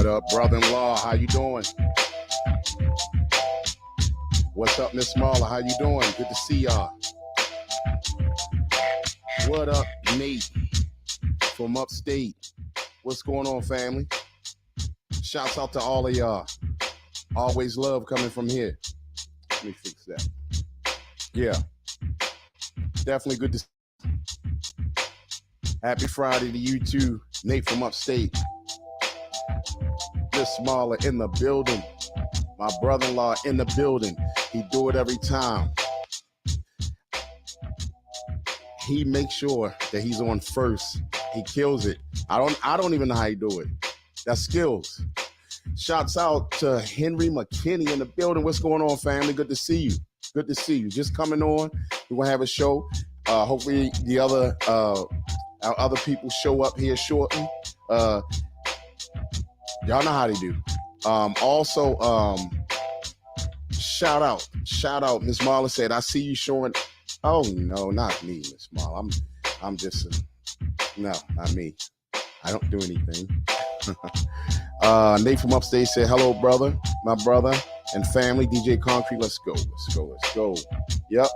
up, brother-in-law? How you doing? What's up, Miss Marla? How you doing? Good to see y'all. What up, Nate from upstate? What's going on, family? Shouts out to all of y'all. Always love coming from here. Let me fix that. Yeah, definitely good to see. Happy Friday to you too, Nate from upstate. Miss Marla in the building. My brother-in-law in the building. He do it every time. He makes sure that he's on first. He kills it. I don't even know how he do it. That's skills. Shouts out to Henry McKinney in the building. What's going on, family? Good to see you. Good to see you. Just coming on. We're gonna have a show. Hopefully the our other people show up here shortly. Y'all know how they do. Also, shout out. Miss Marla said, I see you showing. Oh no, not me, Miss Marla. I'm just no, not me. I don't do anything. Nate from upstate said, hello, brother, my brother and family, DJ Concrete. Let's go. Yep.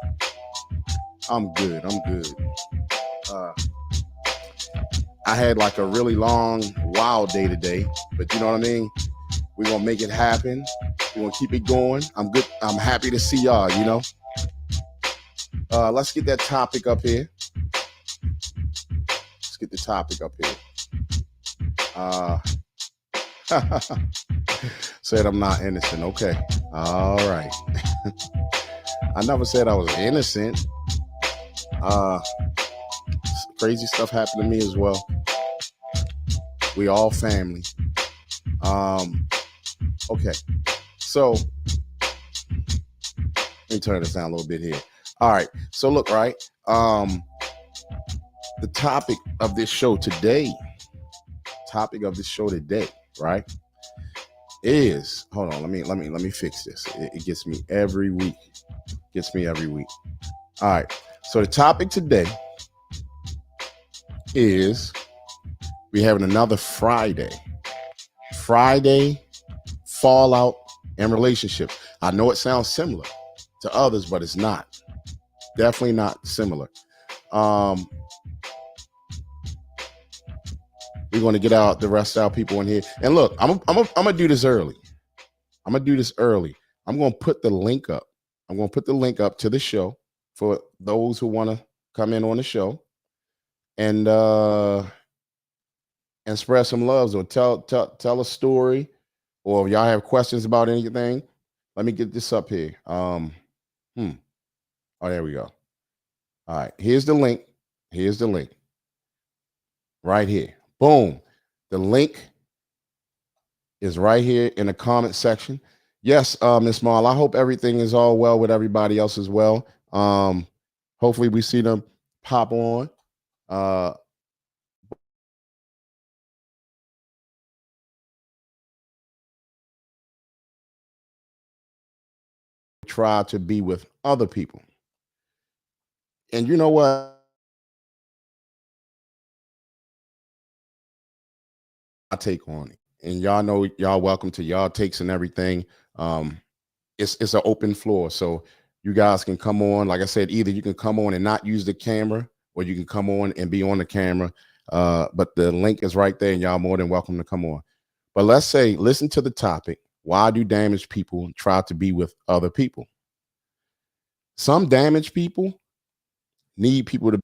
I'm good. I had like a really long, wild day today, but you know what I mean? We're going to make it happen. We're going to keep it going. I'm good. I'm happy to see y'all, you know? Let's get that topic up here. Let's get the topic up here. Said I'm not innocent. Okay. All right. I never said I was innocent. Crazy stuff happened to me as well. We all family. Okay. So let me turn this down a little bit here. All right. So look, right. The topic of this show today, right, is, hold on, let me fix this. It gets me every week. All right. So the topic today is we having another Friday fallout and relationship. I know it sounds similar to others, but it's not. Definitely not similar. We're going to get out the rest of our people in here. And look, I'm gonna do this early. I'm going to put the link up. I'm going to put the link up to the show for those who want to come in on the show and spread some loves or tell a story, or if y'all have questions about anything. Let me get this up here. Oh, there we go. All right, here's the link. Right here. Boom. The link is right here in the comment section. Yes, Miss Marl, I hope everything is all well with everybody else as well. Hopefully we see them pop on. Try to be with other people. And you know what? I take on it. And y'all know y'all welcome to y'all takes and everything. It's an open floor. So you guys can come on. Like I said, either you can come on and not use the camera, or you can come on and be on the camera. But the link is right there, and y'all more than welcome to come on. But let's say, listen to the topic. Why do damaged people try to be with other people? Some damaged people need people to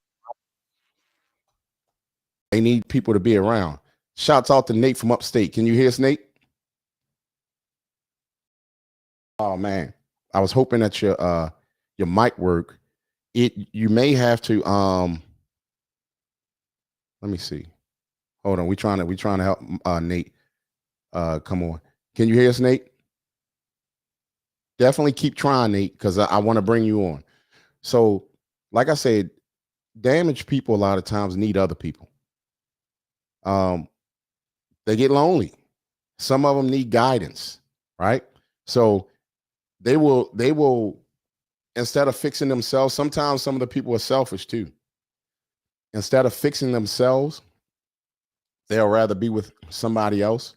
be around. Shouts out to Nate from upstate. Can you hear us, Nate? Oh man, I was hoping that your mic work. You may have to let me see. Hold on, we trying to help Nate. Come on. Can you hear us, Nate? Definitely keep trying, Nate, because I want to bring you on. So, like I said, damaged people a lot of times need other people. They get lonely. Some of them need guidance, right? So they will instead of fixing themselves, sometimes some of the people are selfish too. Instead of fixing themselves, they'll rather be with somebody else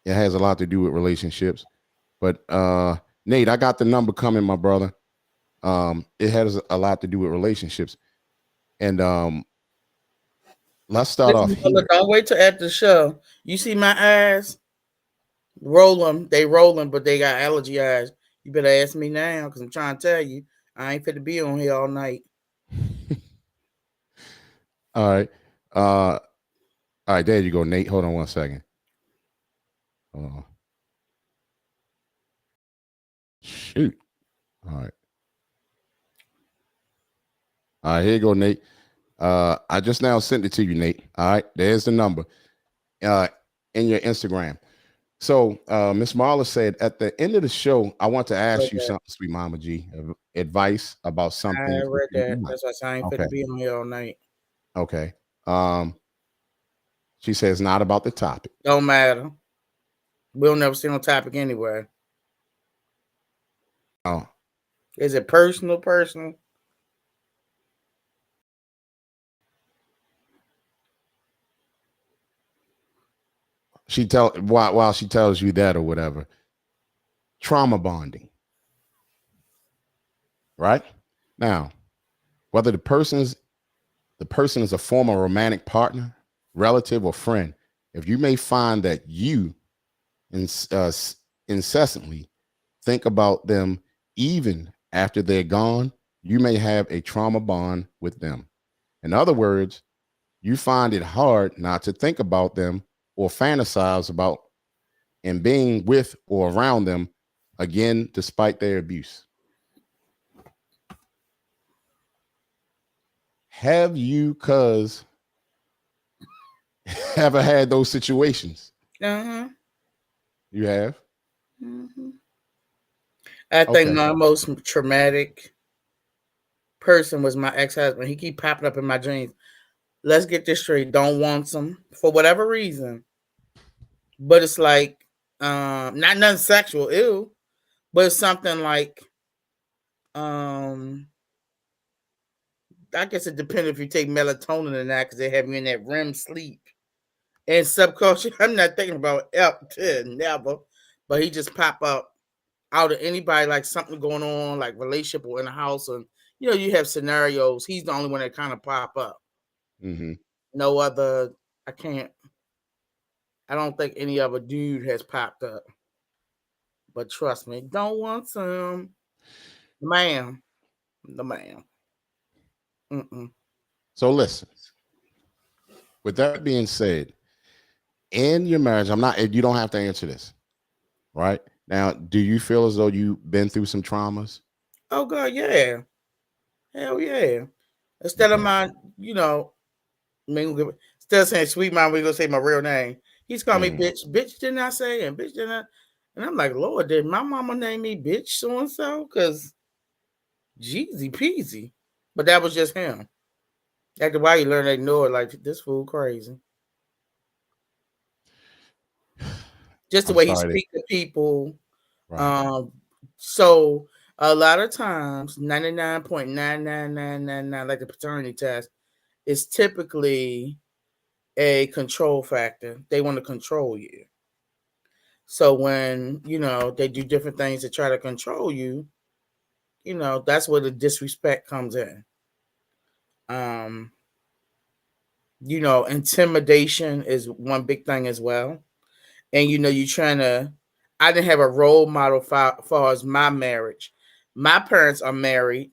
It has a lot to do with relationships. But Nate, I got the number coming, my brother. It has a lot to do with relationships. And let's start off Listen, here. don't wait till after the show. You see my eyes? Roll them. They rolling, but they got allergy eyes. You better ask me now because I'm trying to tell you. I ain't fit to be on here all night. All right. All right, there you go, Nate. Hold on one second. Uh, shoot. All right. All right, here you go, Nate. I just now sent it to you, Nate. All right, there's the number uh, in your Instagram. So, Miss Marla said at the end of the show, I want to ask you something, sweet Mama G, advice about I something. read that. That's why I ain't fit Okay. to be on here all night. Okay. She says not about the topic. Don't matter. We'll never see on topic anyway. Oh, Is it personal? Personal? she tell while she tells you that or whatever. Trauma bonding, right? Now, whether the person is a former romantic partner, relative, or friend, if you may find that you incessantly think about them even after they're gone, you may have a trauma bond with them. In other words, you find it hard not to think about them or fantasize about and being with or around them again despite their abuse. Have you, cuz, ever had those situations? Uh-huh. You have? Mm-hmm. I think Okay. my most traumatic person was my ex-husband. He keep popping up in my dreams. Let's get this straight. Don't want some for whatever reason. But it's like not nothing sexual, ew. But it's something like I guess it depends if you take melatonin or not, because they have you in that REM sleep. And subconscious, I'm not thinking about never. But he just pop up out of anybody, like something going on, like relationship or in the house, and you have scenarios. He's the only one that kind of pop up. Mm-hmm. No other. I can't. I don't think any other dude has popped up. But trust me, don't want some, ma'am. The man. Mm-mm. So listen, with that being said, in your marriage, you don't have to answer this, right? Now, do you feel as though you've been through some traumas? Oh God, yeah, hell yeah. Instead of Okay. my, instead of saying sweet mom, we gonna say my real name. He's calling me Mm-hmm. bitch. Bitch didn't I say? And bitch didn't I? And I'm like, Lord, did my mama name me bitch so and so? Cause Jeezy peasy. But that was just him. After a while, you learn to ignore it. Like this fool crazy. Just the I'm way he sorry that speak to people. right. Um, so a lot of times, 99.99999, like the paternity test, is typically a control factor. They want to control you. So when they do different things to try to control you, that's where the disrespect comes in. Um, intimidation is one big thing as well. And you're trying to. I didn't have a role model far as my marriage. My parents are married,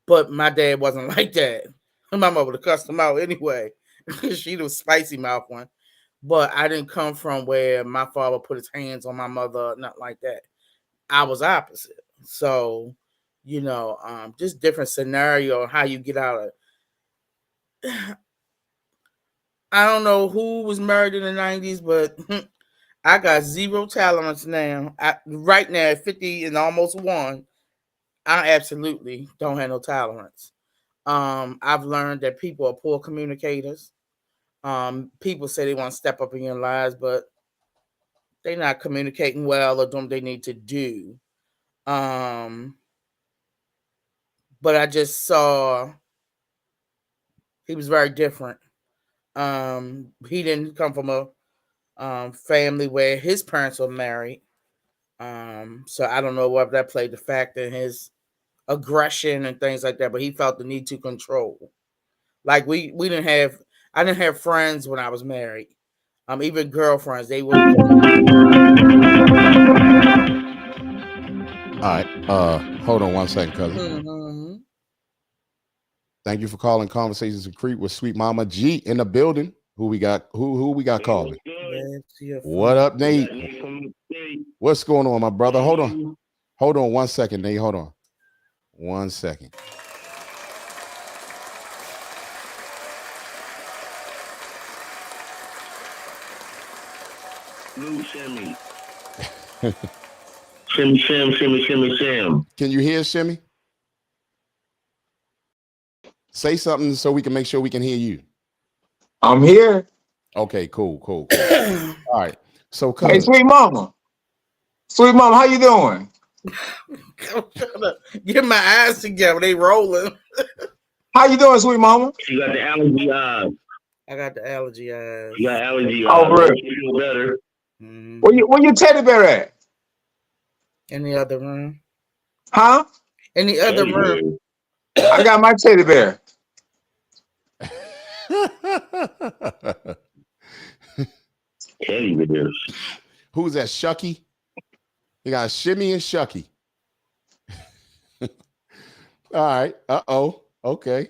but my dad wasn't like that. My mama would have cussed him out anyway. She was spicy mouth one. But I didn't come from where my father put his hands on my mother, not like that. I was opposite. So, just different scenario how you get out of. I don't know who was married in the 90s, but I got zero tolerance now. Right now at 50 and almost one, I absolutely don't have no tolerance. I've learned that people are poor communicators. People say they want to step up in your lives, but they're not communicating well or doing what they need to do. Um, but I just saw he was very different. He didn't come from a family where his parents were married. So I don't know whether that played the factor in his aggression and things like that, but he felt the need to control. Like we didn't have I didn't have friends when I was married. Even girlfriends, they would. All right. Hold on 1 second, cousin. Mhm. Thank you for calling Conversations with Creep with Sweet Mama G in the building. Who we got? Who we got calling? What up, Nate? What's going on, my brother? Hold on 1 second, Nate. Hold on 1 second. New Shimmy. Shimmy, shim. Can you hear Shimmy? Say something so we can make sure we can hear you. I'm here. Okay, cool. All right. So, Hey, Sweet Mama, how you doing? I'm trying to get my eyes together. They rolling. How you doing, Sweet Mama? You got the allergy eyes. I got the allergy eyes. You got allergy eyes. Oh, really? You feel better. Mhm. Where your teddy bear at? In the other room. Huh? In the other room. I got my teddy bear. Teddy bears. Who's that? Shucky? You got Shimmy and Shucky. All right. Okay.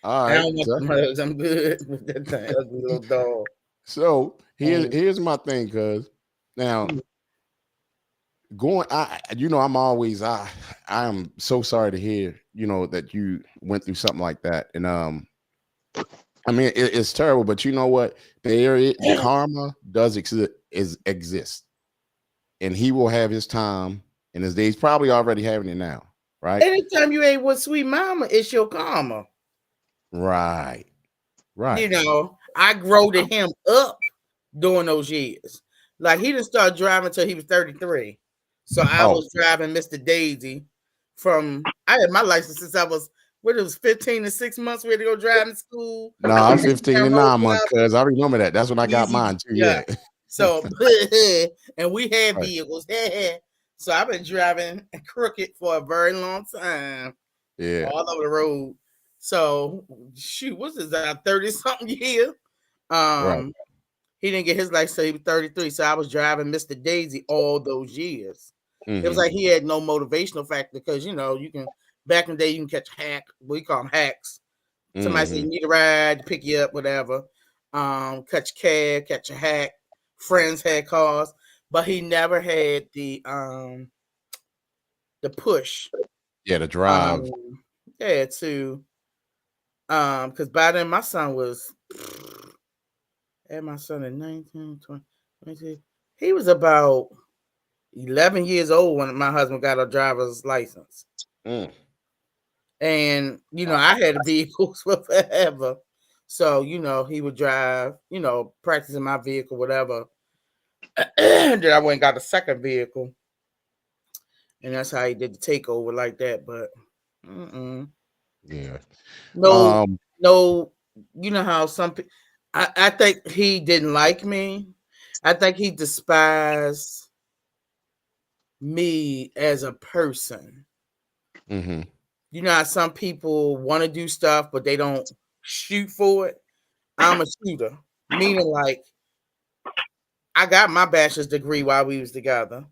All I right. don't want them hugs. I'm good with that thing. Ugly little dog. So here's my thing, cuz now I am so sorry to hear, that you went through something like that. And I mean it's terrible, but you know what? Karma does exist. And he will have his time and his days, probably already having it now, right? Anytime you ain't with Sweet Mama, it's your karma. Right. I grew to him up during those years. Like he didn't start driving until he was 33. So I was driving Mr. Daisy I had my license since I was 15 to 6 months. We had to go driving to school. No, I'm 15 and 9 months, cuz I remember that. That's when I got mine too. Yeah. So and we had vehicles. So I've been driving crooked for a very long time. Yeah. All over the road. So shoot, what's this? 30-something year. Right. He didn't get his license until he was 33. So I was driving Mr. Daisy all those years. Mm-hmm. It was like he had no motivational factor because you can back in the day you can catch we call them hacks. Somebody say you need a ride to pick you up, whatever. Catch a cab, catch a hack. Friends had cars, but he never had the push. Yeah, the drive. To because by then my son was in 19, 20, 22. He was about 11 years old when my husband got a driver's license. And I had vehicles for forever. So, he would drive, practicing my vehicle, whatever. Then I went and got a second vehicle. And that's how he did the takeover like that. But yeah. No, you know how some people I think he didn't like me. I think he despised me as a person. Mm-hmm. You know how some people want to do stuff, but they don't shoot for it. I'm a shooter, meaning like I got my bachelor's degree while we was together.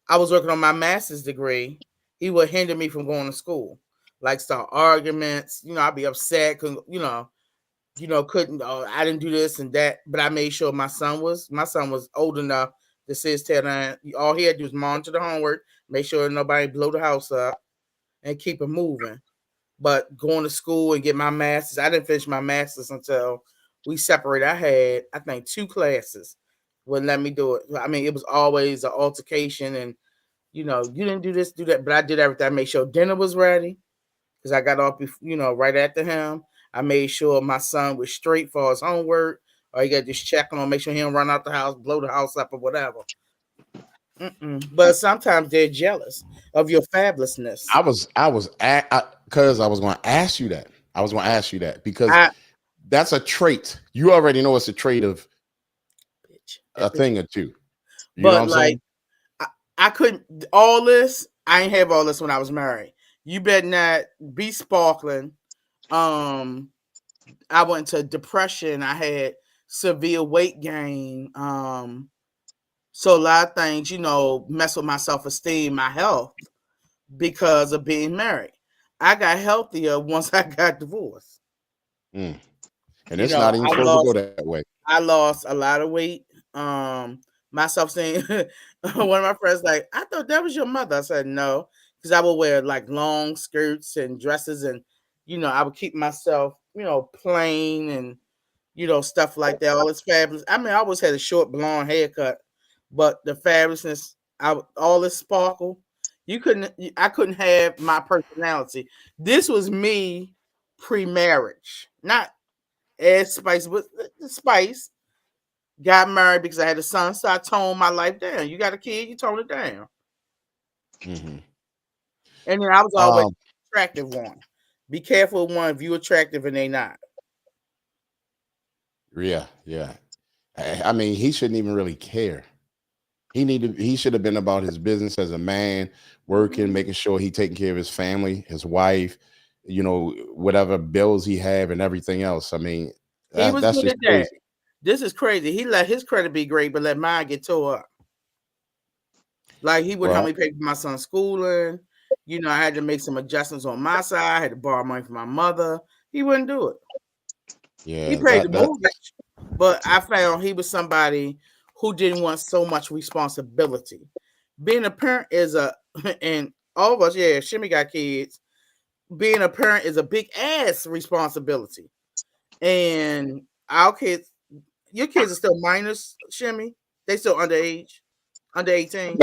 I was working on my master's degree. He would hinder me from going to school, like start arguments. I'd be upset because couldn't. I didn't do this and that, but I made sure my son was old enough to sit his tail down. All he had to do was monitor the homework, make sure nobody blow the house up, and keep it moving. But going to school and get my master's, I didn't finish my master's until we separated. I had, I think, 2 classes wouldn't let me do it. I mean, it was always an altercation and, you didn't do this, do that. But I did everything. I made sure dinner was ready because I got off, right after him. I made sure my son was straight for his homework. Or you got to just check on him, make sure he don't run out the house, blow the house up or whatever. But sometimes they're jealous of your fabulousness. Because I was going to ask you that. Because that's a trait. You already know it's a trait of a thing or two. You know But what I'm like, saying? I couldn't all this. I ain't have all this when I was married. You better not be sparkling. I went into depression. I had severe weight gain. So a lot of things, mess with my self-esteem, my health because of being married. I got healthier once I got divorced. Mm. And it's not even supposed to go that way. I lost a lot of weight. My self-esteem. One of my friends like, I thought that was your mother. I said no, because I would wear like long skirts and dresses, and I would keep myself, plain and stuff like that. All this fabulous. I mean, I always had a short blonde haircut, but the fabulousness, all this sparkle, I couldn't have my personality. This was me pre-marriage, not as Spice, but the Spice. Got married because I had a son, so I toned my life down. You got a kid, you tone it down. Mm-hmm. And then I was always attractive one. Be careful with one if you attractive and they not. Yeah. I mean, he shouldn't even really care. He should have been about his business as a man, working, making sure he taking care of his family, his wife, whatever bills he have and everything else. I mean, that's good just at crazy. that. This is crazy. He let his credit be great, but let mine get tore up. Like he wouldn't help me pay for my son's schooling. I had to make some adjustments on my side. I had to borrow money from my mother. He wouldn't do it. Yeah, he paid the mortgage, but I found he was somebody who didn't want so much responsibility. Being a parent is and all of us, Shimmy got kids. Being a parent is a big ass responsibility. And our kids, your kids are still minors, Shimmy. They still underage, under 18.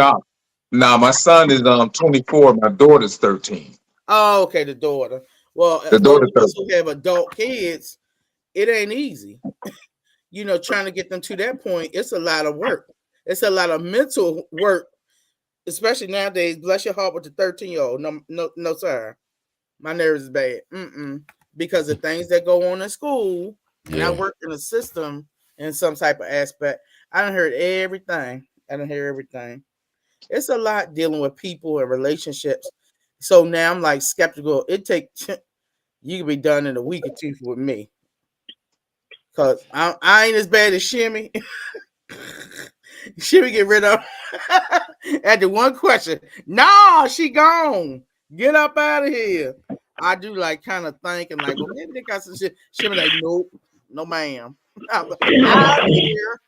No, my son is 24. My daughter's 13. Oh, okay, the daughter. Well, The daughter's those who have adult kids, it ain't easy. Trying to get them to that point, it's a lot of work. It's a lot of mental work, especially nowadays. Bless your heart with the 13-year-old. No, sir. My nerves is bad. Because the things that go on in school, and I work in a system in some type of aspect. I done heard everything. It's a lot dealing with people and relationships. So now I'm like skeptical. You can be done in a week or two with me. Cause I ain't as bad as Shimmy. Shimmy get rid of after one question. Nah, she gone. Get up out of here. I do like kind of thinking like, well, maybe they got some shit. Shimmy like, nope, no ma'am. Out here.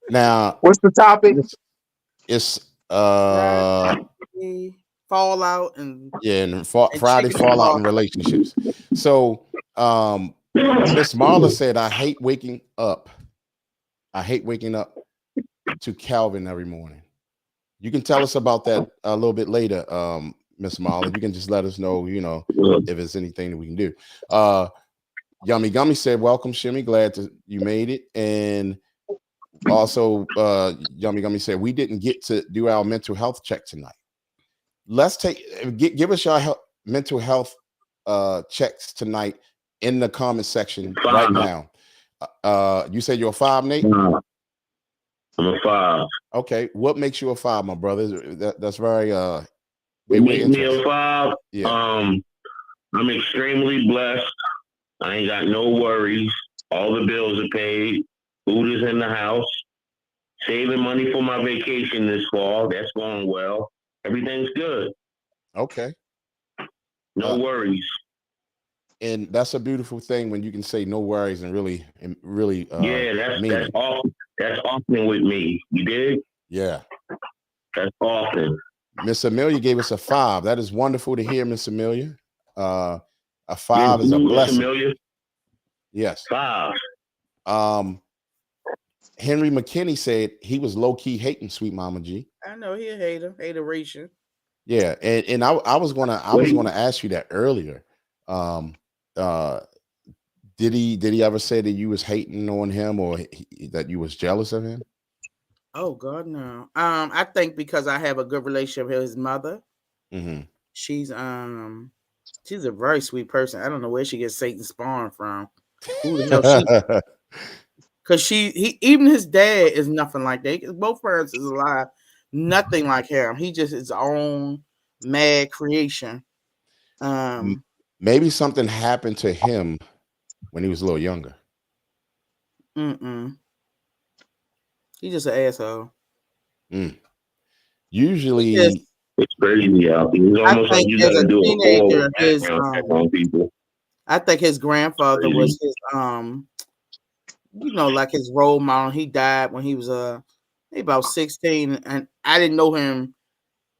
Now, what's the topic? It's fallout and Friday fallout in relationships. So Miss Marla said, I hate waking up to Calvin every morning. You can tell us about that a little bit later, Miss Marla. You can just let us know, if there's anything that we can do. Yummy Gummy said, welcome, Shimmy. Glad you made it. And also, Yummy Gummy said, we didn't get to do our mental health check tonight. Let's give us your mental health checks tonight in the comment section right now. You said you're a 5, Nate? I'm a 5. Okay. What makes you a 5, my brother? That's very What makes me a 5? Yeah. I'm extremely blessed. I ain't got no worries. All the bills are paid. Food is in the house. Saving money for my vacation this fall. That's going well. Everything's good. Okay. No worries. And that's a beautiful thing when you can say no worries and really that's awesome. That's often with me. You did? Yeah. That's often. Miss Amelia gave us a 5. That is wonderful to hear, Miss Amelia. A 5 is a blessing. Amelia? Yes. 5. Henry McKinney said he was low-key hating Sweet Mama G. I know he a hateration. Yeah, and I was gonna ask you that earlier. Did he ever say that you was hating on him or that you was jealous of him? Oh God, no. I think because I have a good relationship with his mother. Mm-hmm. She's a very sweet person. I don't know where she gets Satan spawn from. Who the hell she? Cause even his dad is nothing like that. Both parents is alive, nothing like him. He just his own mad creation. Maybe something happened to him when he was a little younger. He just an asshole. Usually, it's crazy out. It's almost like you got to do a teenager, on people. I think his grandfather was his like his role model. He died when he was about 16, and I didn't know him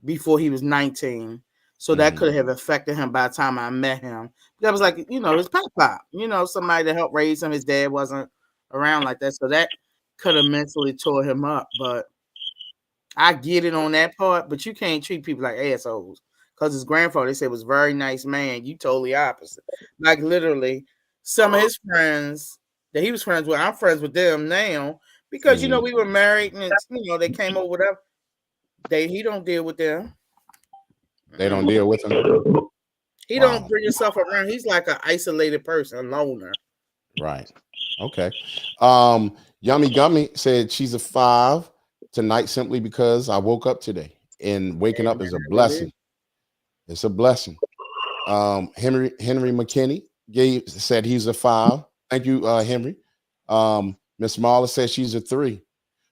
before he was 19. So that could have affected him by the time I met him. That was like, his pop, somebody to help raise him. His dad wasn't around like that. So that could have mentally tore him up. But I get it on that part, but you can't treat people like assholes. Because his grandfather, they said, was a very nice man. You totally opposite. Like literally, some of his friends that he was friends with, I'm friends with them now. Because we were married and they came over whatever. He don't deal with them. They don't deal with him. He don't bring himself around. He's like an isolated person, a loner. Right. Okay. Yummy Gummy said she's a 5 tonight simply because I woke up today, and waking up is a blessing. It's a blessing. Henry McKinney said he's a 5. Thank you, Henry. Miss Marla said she's a 3.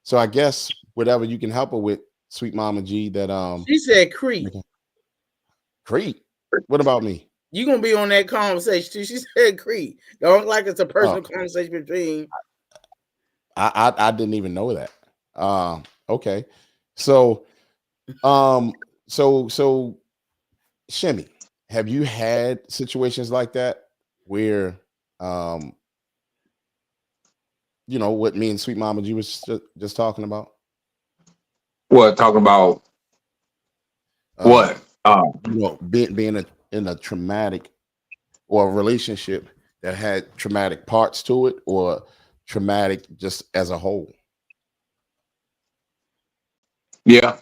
So I guess whatever you can help her with, Sweet Mama G, that she said Creed. Creed. What about me? You gonna be on that conversation too. She said Creed. Don't like it's a personal conversation between. I didn't even know that. Okay. So Shimmy, have you had situations like that where what me and Sweet Mama G was just talking about? What talking about? What? Being in a traumatic or a relationship that had traumatic parts to it, or traumatic just as a whole. Yeah.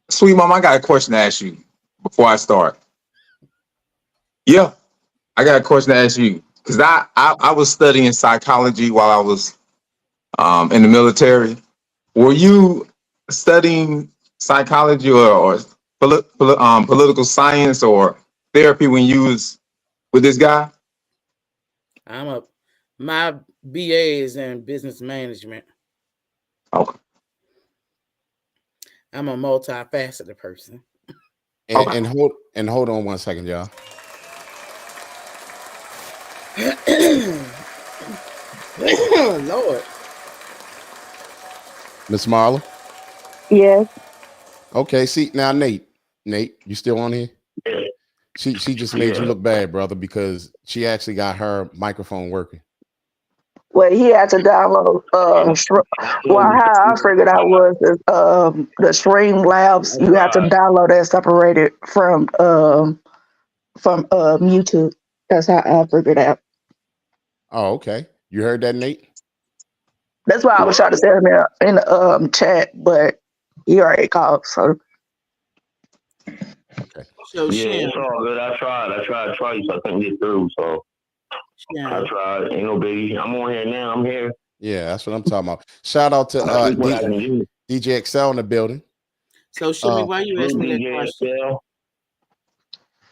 Sweet Mom, I got a question to ask you before I start. Yeah, I got a question to ask you because I was studying psychology while I was in the military. Were you studying psychology or political science or therapy when you was with this guy? My BA is in business management. Okay. I'm a multifaceted person. And hold on 1 second, y'all. Lord. Miss Marla? Yes. Okay, see now, Nate, you still on here? Yeah. She just made you look bad, brother, because she actually got her microphone working. Well, he had to download. How I figured out was the Streamlabs. You have to download that separated from YouTube. That's how I figured out. Oh, okay. You heard that, Nate? That's why I was trying to tell him in the chat, but he already called. So okay. So yeah, it's all good. I tried twice. I couldn't get through. So I tried. Ain't no biggie. I'm on here now. I'm here. Yeah, that's what I'm talking about. Shout out to DJ XL in the building. So Shimmy, why you asking me that question?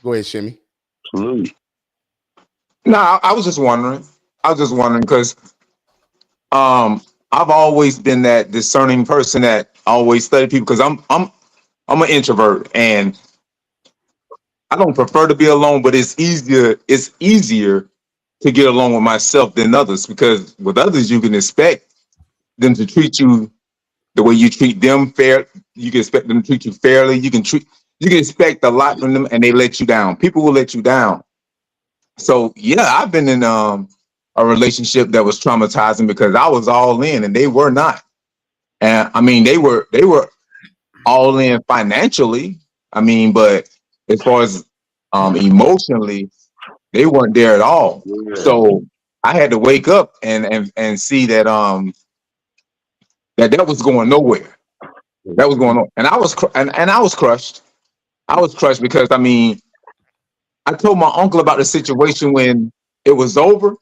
Go ahead, Shimmy. Salute. No, I was just wondering. Because I've always been that discerning person that always study people because I'm an introvert and I don't prefer to be alone, but it's easier to get along with myself than others, because with others you can expect them to treat you the way you treat them fair. You can expect them to treat you fairly. You can expect a lot from them and they let you down. People will let you down. So yeah, I've been in a relationship that was traumatizing because I was all in and they were not. And I mean, they were all in financially. I mean, but as far as emotionally, they weren't there at all. Yeah. So I had to wake up and see that that was going nowhere. That was going on, and I was crushed. I was crushed because I mean, I told my uncle about the situation when it was over.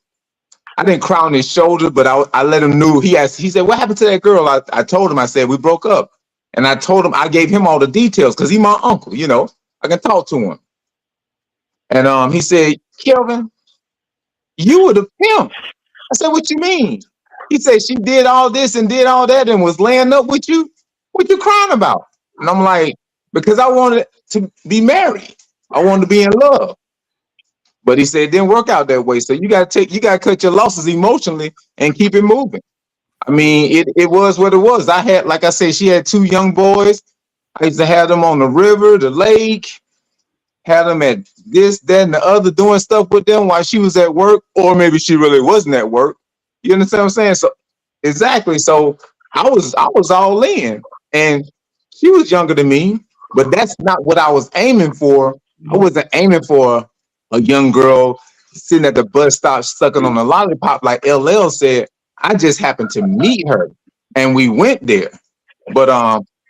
I didn't cry on his shoulder, but I let him know. He asked, he said, "What happened to that girl?" I told him, I said, "We broke up." And I told him, I gave him all the details because he's my uncle, you know. I can talk to him. And he said, "Kelvin, you were the pimp." I said, "What you mean?" He said, "She did all this and did all that and was laying up with you. What you crying about?" And I'm like, "Because I wanted to be married. I wanted to be in love." But he said it didn't work out that way. So you gotta cut your losses emotionally and keep it moving. I mean, it was what it was. I had, like I said, she had two young boys. I used to have them on the river, the lake, had them at this, that, and the other, doing stuff with them while she was at work, or maybe she really wasn't at work. You understand what I'm saying? So exactly. So I was all in, and she was younger than me, but that's not what I was aiming for. I wasn't aiming for a young girl sitting at the bus stop sucking on a lollipop, like LL said. I just happened to meet her, and we went there. But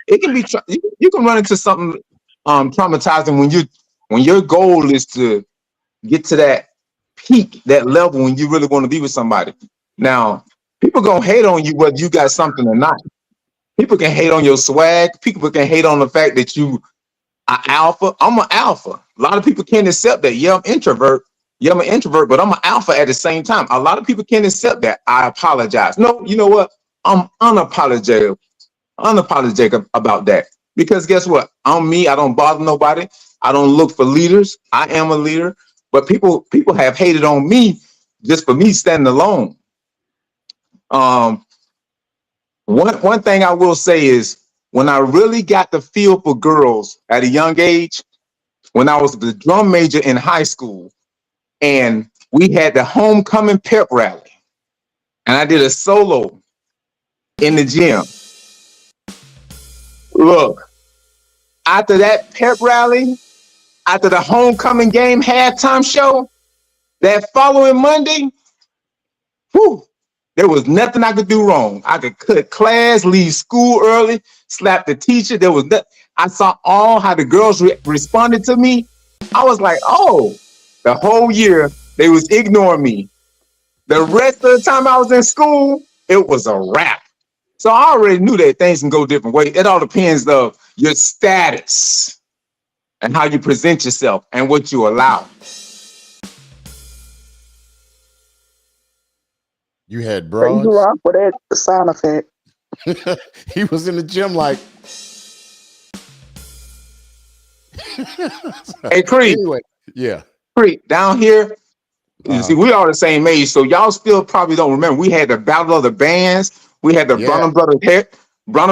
it can be you can run into something traumatizing when your goal is to get to that peak, that level when you really want to be with somebody. Now, people gonna hate on you whether you got something or not. People can hate on your swag. People can hate on the fact that you are alpha. I'm an alpha. A lot of people can't accept that. Yeah, I'm introvert. Yeah, I'm an introvert, but I'm an alpha at the same time. A lot of people can't accept that. I apologize. No, you know what? I'm unapologetic about that. Because guess what? I'm me. I don't bother nobody. I don't look for leaders. I am a leader. But people have hated on me just for me standing alone. Um, one thing I will say is when I really got the feel for girls at a young age, when I was the drum major in high school, and we had the homecoming pep rally, and I did a solo in the gym. Look, after that pep rally, after the homecoming game halftime show, that following Monday, whew, there was nothing I could do wrong. I could cut class, leave school early, slap the teacher. There was nothing. I saw all how the girls responded to me. I was like, oh, the whole year they was ignoring me. The rest of the time I was in school, it was a wrap. So I already knew that things can go different ways. It all depends of your status and how you present yourself and what you allow. You had So you broads. rock with that sound effect. He was in the gym like. Hey, Creed, Anyway, yeah. down here, you see, we are the same age, so y'all still probably don't remember. We had the Battle of the Bands. We had the Yeah. Bronner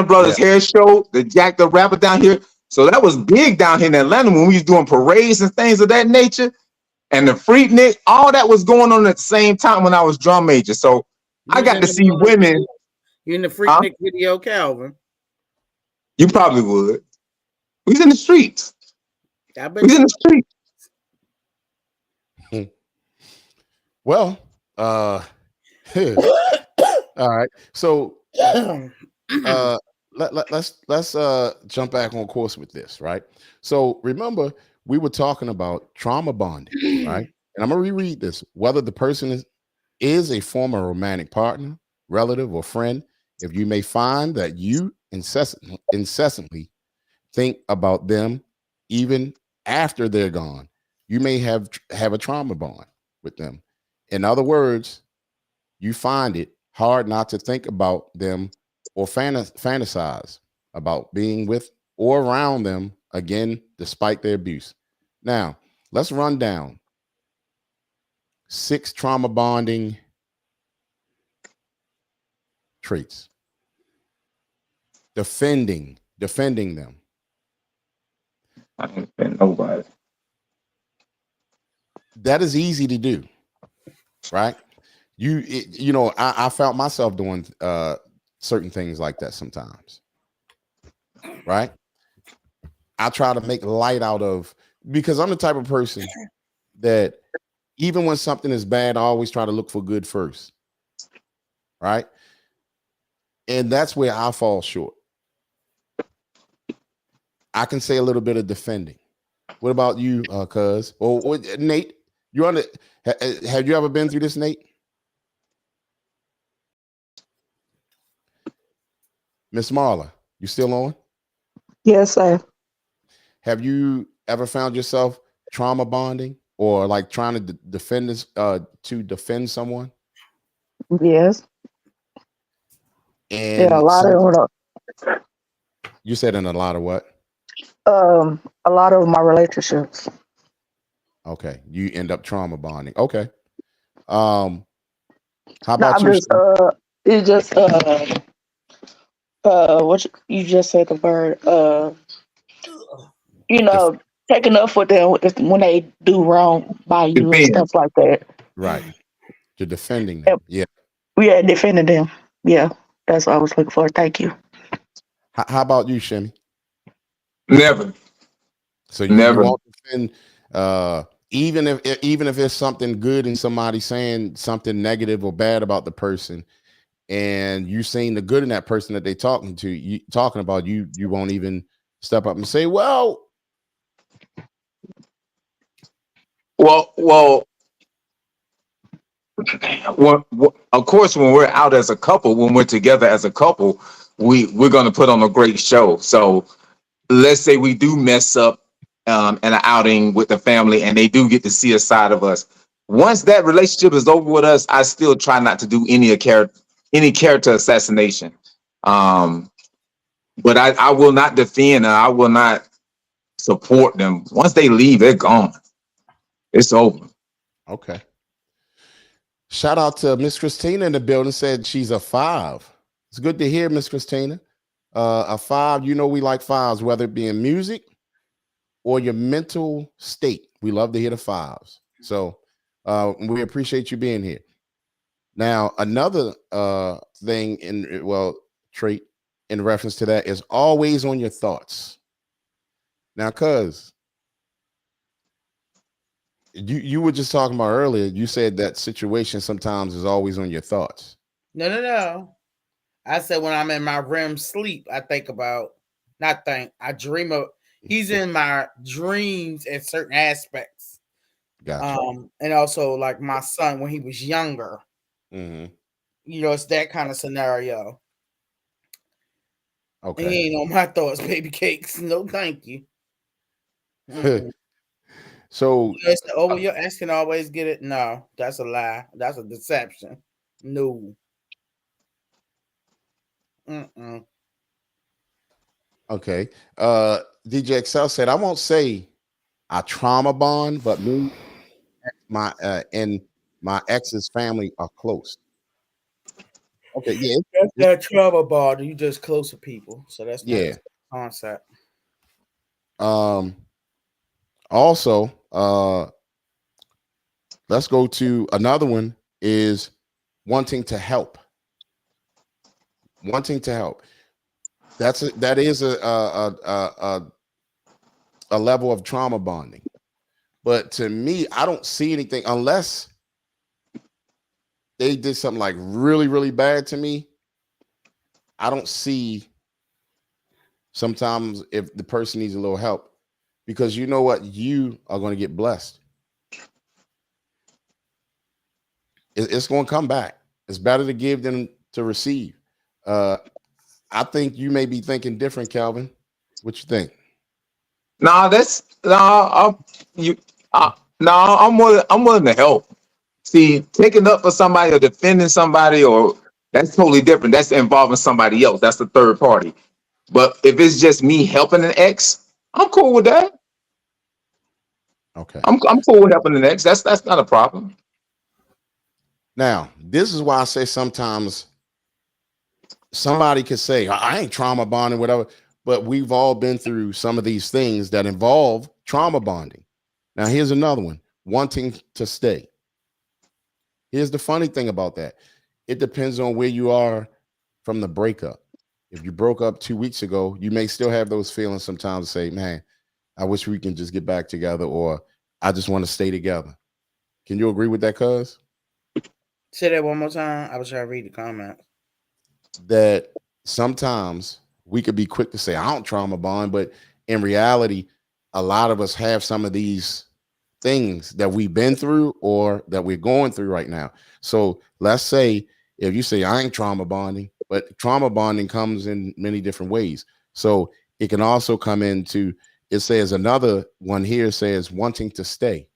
Brothers hair show, the Jack the Rapper down here. So that was big down here in Atlanta when we was doing parades and things of that nature. And the Freaknik, all that was going on at the same time when I was drum major. So I got to see women. You in the Freaknik video, Calvin? You probably would. We was in the streets. I We bet was in the streets. Well, all right. So let's jump back on course with this, right? So remember, we were talking about trauma bonding, right? And I'm gonna reread this. Whether the person is a former romantic partner, relative, or friend, if you may find that you incessantly think about them even after they're gone, you may have a trauma bond with them. In other words, you find it hard not to think about them or fantasize about being with or around them again, despite their abuse. Now, let's run down 6 trauma bonding traits. Defending them. I ain't been nobody. That is easy to do, right? I found myself doing certain things like that sometimes, right? I try to make light out of, because I'm the type of person that even when something is bad, I always try to look for good first, right? And that's where I fall short. I can say a little bit of defending, What about you, cuz? Or Nate? You on the have you ever been through this, Nate? Miss Marla, you still on? Yes, sir. Have you ever found yourself trauma bonding or like trying to defend this to defend someone? Yes. Yeah, a And lot of you said in a lot of what? a lot of my relationships. Okay, you end up trauma bonding. Okay. How No, about I'm you? just it's just what you just said the word you Def- know, taking up for them when they do wrong by you and Depends. stuff like that. right. You're defending them. Yep. Yeah. Yeah, defending them. Yeah, that's what I was looking for. Thank you. How about you, Shimmy? Never. So you Never. won't defend even if it's something good and somebody saying something negative or bad about the person and you seeing the good in that person that they talking about, you won't even step up and say, well, Well, of course, when we're out as a couple, when we're together as a couple, we're going to put on a great show. So let's say we do mess up in an outing with the family, and they do get to see a side of us. Once that relationship is over with us, I still try not to do any character assassination. But I will not defend, and I will not support them. Once they leave, they're gone. It's over. okay. Shout out to Miss Christina in the building, said she's a 5. It's good to hear, Miss Christina. A 5, you know we like 5s, whether it be in music or your mental state. We love to hear the 5s. So we appreciate you being here. Now, another thing trait in reference to that is always on your thoughts. Now, cuz you were just talking about earlier, you said that situation sometimes is always on your thoughts. No. I said when I'm in my REM sleep, I think about, I dream of, he's in my dreams at certain aspects. Gotcha. And also like my son when he was younger. Mm-hmm. It's that kind of scenario. Okay. He ain't on my thoughts, baby cakes. No, thank you. So, you're asking always get it. No, that's a lie. That's a deception. No. okay. DJ Excel said, I won't say I trauma bond, but me, and my ex's family are close. Okay, yeah. That's not trauma bond. You just close to people. So that's not Yeah. the concept. Also, let's go to another one is wanting to help. Wanting to help. That is a level of trauma bonding. But to me, I don't see anything unless they did something like really, really bad to me. I don't see sometimes if the person needs a little help, because you know what, you are going to get blessed. It's going to come back. It's better to give than to receive. I think you may be thinking different, Calvin. What you think? No, I'm willing to help. See, taking up for somebody or defending somebody, or that's totally different. That's involving somebody else. That's the third party. But if it's just me helping an ex, I'm cool with that. Okay. I'm cool with helping an ex. That's not a problem. Now, this is why I say sometimes somebody could say, I ain't trauma bonding, whatever, but we've all been through some of these things that involve trauma bonding. Now, here's another one, wanting to stay. Here's the funny thing about that. It depends on where you are from the breakup. If you broke up 2 weeks ago, you may still have those feelings sometimes to say, man, I wish we can just get back together, or I just want to stay together. Can you agree with that, cuz? Say that one more time. I was trying to read the comments. That sometimes we could be quick to say, I don't trauma bond, but in reality, a lot of us have some of these things that we've been through or that we're going through right now. So let's say if you say I ain't trauma bonding, but trauma bonding comes in many different ways. So it can also come into, it says another one here says wanting to stay.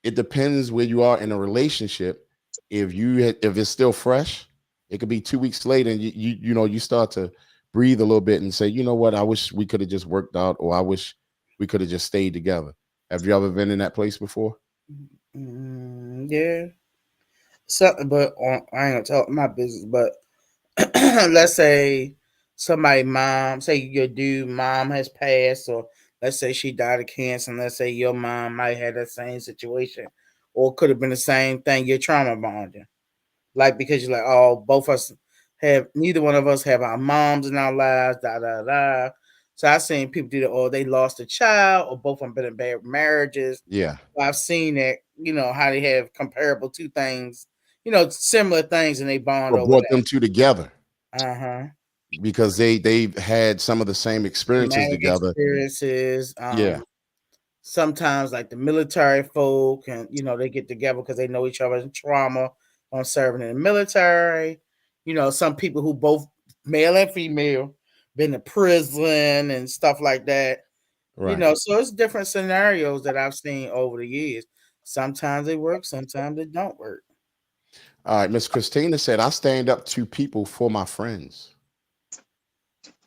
It depends where you are in a relationship. If it's still fresh, it could be 2 weeks later and you start to breathe a little bit and say, you know what, I wish we could have just worked out, or I wish we could have just stayed together. Have you ever been in that place before? Yeah. So, but I ain't gonna talk my business, but let's say somebody mom, say your dude mom has passed, or let's say she died of cancer, and let's say your mom might have that same situation, or could have been the same thing. You're trauma bonding, like because you're like, oh, both of us neither one of us have our moms in our lives, da da da. So I've seen people do that, or they lost a child, or both of them been in bad marriages. Yeah. I've seen that, how they have comparable two things, similar things, and they bond Or over brought that. them two together. Uh-huh. Because they've had some of the same experiences together. Experiences. Yeah. Sometimes like the military folk, and they get together because they know each other's trauma on serving in the military. Some people who both male and female been to prison and stuff like that. Right. So it's different scenarios that I've seen over the years. Sometimes they work, sometimes they don't work. All right. Miss Christina said, I stand up to people for my friends.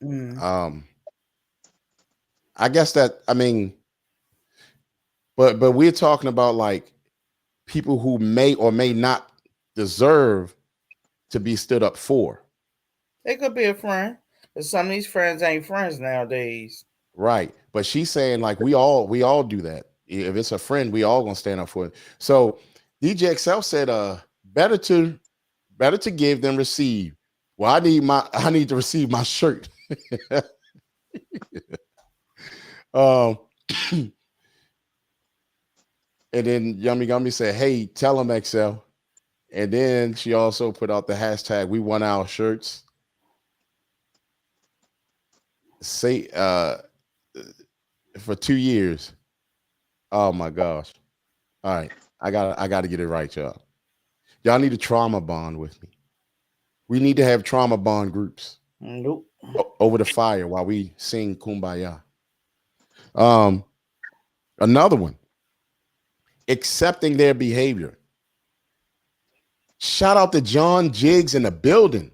I guess that, but we're talking about like people who may or may not deserve to be stood up for. They could be a friend, but some of these friends ain't friends nowadays. Right. But she's saying like we all do that. If it's a friend, we all gonna stand up for it. So DJ XL said, better to give than receive. Well, I need to receive my shirt. And then Yummy Gummy said, hey, tell him XL. And then she also put out the hashtag we want our shirts. Say for 2 years. Oh my gosh. All right. I gotta get it right, y'all. Y'all need a trauma bond with me. We need to have trauma bond groups. Nope. Over the fire while we sing Kumbaya. Another one. Accepting their behavior. Shout out to John Jiggs in the building.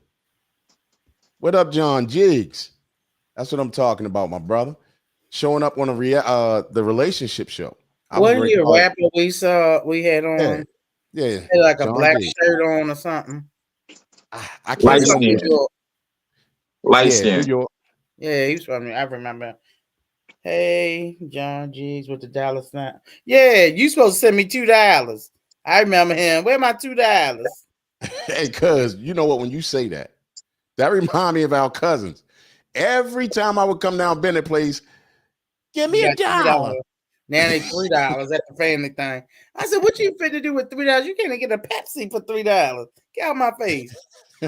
What up, John Jiggs? That's what I'm talking about, my brother. Showing up on the relationship show. Wasn't he a rapper we had on? Yeah. Had like John a black Jiggs. shirt on or something. I can't Light skin. New York. Yeah, he was from me. I remember. Hey, John Jiggs with the Dallas Snap. Yeah, you supposed to send me $2. I remember him. Where my $2? Hey, cuz, you know what? When you say that remind me of our cousins. Every time I would come down Bennett Place, give me $1. Now they $3 at the family thing. I said, what you finna do with $3? You can't get a Pepsi for $3. Get out of my face.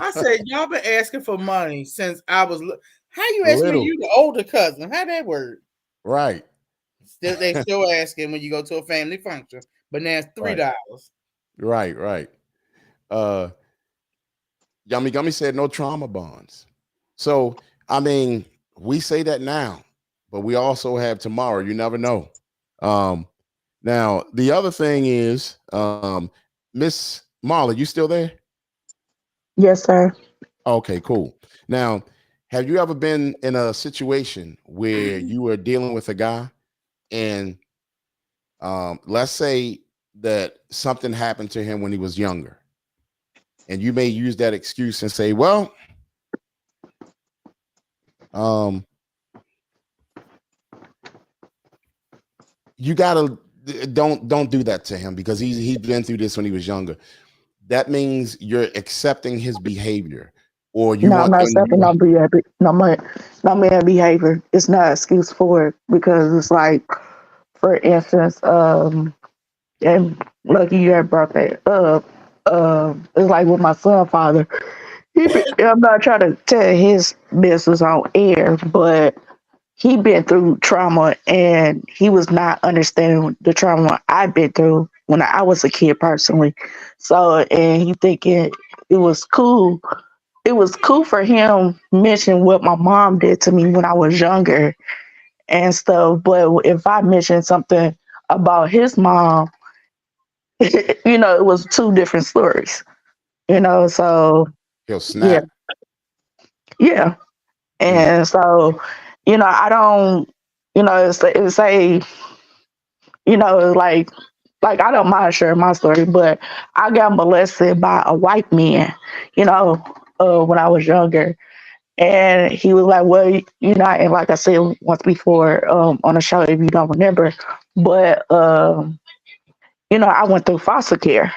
I said, y'all been asking for money since I was. How you asking me? You the older cousin. How that work? Right. They still asking when you go to a family function, but now it's $3. Right. Yummy Gummy said no trauma bonds. So, we say that now, but we also have tomorrow. You never know. Now, the other thing is, Miss Marla, you still there? Yes, sir. Okay, cool. Now, have you ever been in a situation where you were dealing with a guy and let's say that something happened to him when he was younger, and you may use that excuse and say, well, you gotta don't do that to him because he's been through this when he was younger. That means you're accepting his behavior, or you I'm not accepting no man behavior. It's not an excuse for it because it's like, for instance, and lucky you had brought that up. It's like with my son, father. I'm not trying to tell his business on air, but he been through trauma and he was not understanding the trauma I've been through when I was a kid personally. So, and he thinking it was cool. It was cool for him mention what my mom did to me when I was younger and stuff. But if I mentioned something about his mom, it was two different stories. So He'll yeah, snap. yeah. Mm, And so, I don't, it's a, like I don't mind sharing my story, but I got molested by a white man, you know, when I was younger. And he was like, well, and like I said once before on the show, if you don't remember, but, I went through foster care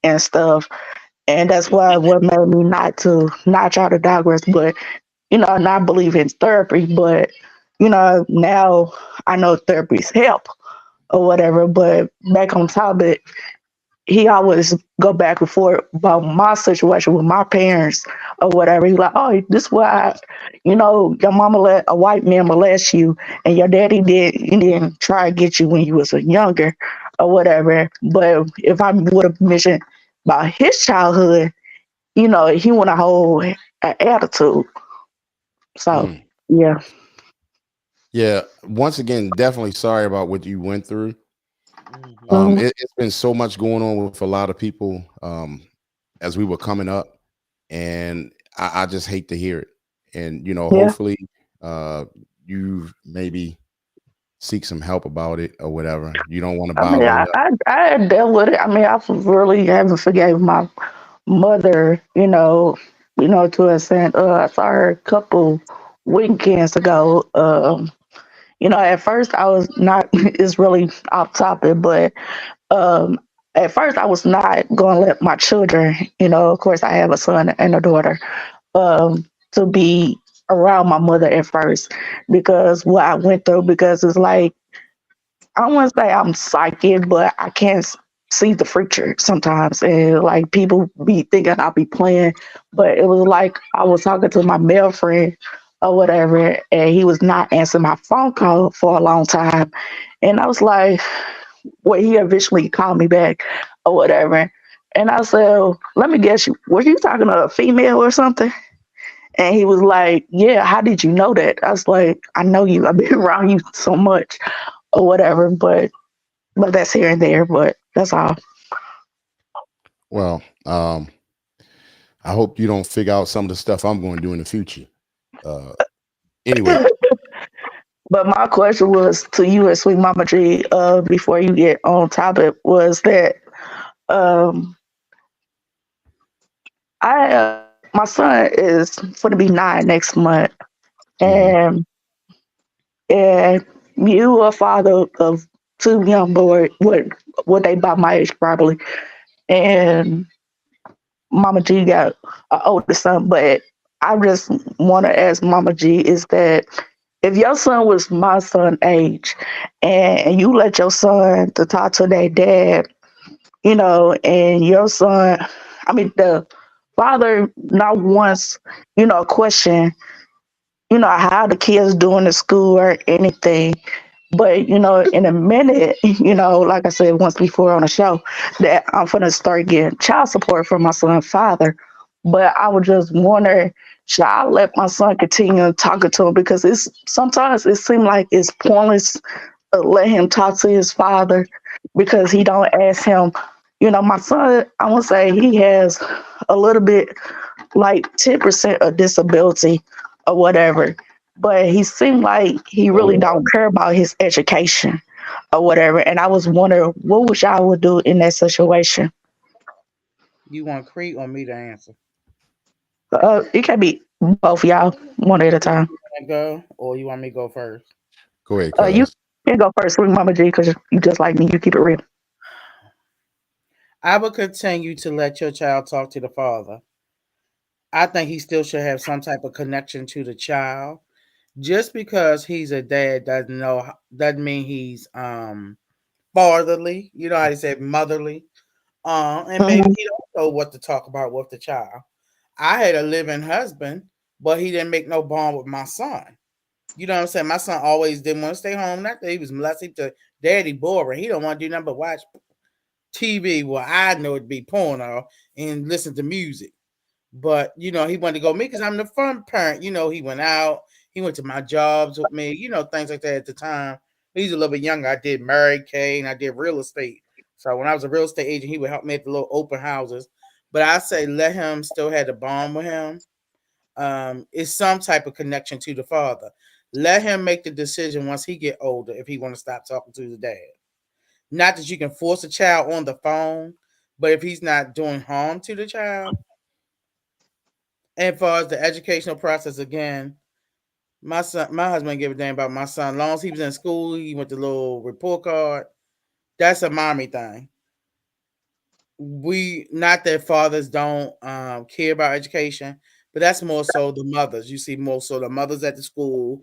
and stuff. And that's what made me not try to digress, but not believe in therapy, but now I know therapies help or whatever. But back on topic, he always go back and forth about my situation with my parents or whatever. He's like, oh, this why your mama let a white man molest you, and your daddy didn't try to get you when you was younger or whatever. But if I would have mentioned about his childhood, he want a whole attitude. So mm. yeah. Yeah. Once again, definitely sorry about what you went through. Mhm. It's been so much going on with a lot of people as we were coming up, and I just hate to hear it. And Yeah. hopefully, you maybe seek some help about it or whatever. You don't want to I mean, bottle I, it up. I, I had dealt with it. I mean, I really haven't forgave my mother, to a extent. I saw her a couple weekends ago. At first I was not, it's really off topic, but um, at first I was not going to let my children, of course I have a son and a daughter, to be around my mother at first because what I went through, because it's like, I don't want to say I'm psychic, but I can't see the future sometimes. And like people be thinking I'll be playing, but it was like I was talking to my male friend or whatever, and he was not answering my phone call for a long time. And I was like, well, he eventually called me back or whatever. And I said, "Oh, let me guess, you were you talking to a female or something?" And he was like, "Yeah, how did you know that?" I was like, "I know you. I've been around you so much or whatever." But that's here and there. But that's all. Well, I hope you don't figure out some of the stuff I'm going to do in the future. Uh, anyway, But my question was to you and Sweet Mama G, before you get on topic, was that um, my son is going to be 9 next month, mhm. and you are father of two young boys, what they about my age probably, and Mama G got an older son, but I just want to ask Mama G is that if your son was my son age and you let your son to talk to their dad, and your son, I mean, the father not once, question, how the kids doing at school or anything. But, in a minute, like I said once before on the show, that I'm going to start getting child support from my son's father. But I would just wonder, should I let my son continue talking to him? Because sometimes it seems like it's pointless to let him talk to his father because he don't ask him. My son, I want to say he has a little bit like 10% of disability or whatever. But he seemed like he really don't care about his education or whatever. And I was wondering what would y'all would do in that situation. You want Crete or me to answer? It can be both y'all, one at a time. You want to go or you want me to go first? Go ahead, You cuz. can go first with Mama G because you just like me. You keep it real. I would continue to let your child talk to the father. I think he still should have some type of connection to the child. Just because he's a dad doesn't mean he's fatherly. You know how they say motherly. And maybe Mhm. he don't know what to talk about with the child. I had a living husband, but he didn't make no bond with my son. You know what I'm saying? My son always didn't want to stay home. Not that he was molested. To daddy boring. He don't want to do nothing but watch TV. Well, I know it'd be porno and listen to music. But he wanted to go with me because I'm the fun parent. He went out. He went to my jobs with me. Things like that at the time. He's a little bit younger. I did Mary Kay and I did real estate. So when I was a real estate agent, he would help me at the little open houses. But I say let him still have the bond with him. It's some type of connection to the father. Let him make the decision once he get older if he want to stop talking to his dad. Not that you can force a child on the phone, but if he's not doing harm to the child. And as far as the educational process, again, my husband gave a damn about my son. As long as he was in school, he went to little report card. That's a mommy thing. We not that fathers don't care about education, but that's more so the mothers. You see more so the mothers at the school,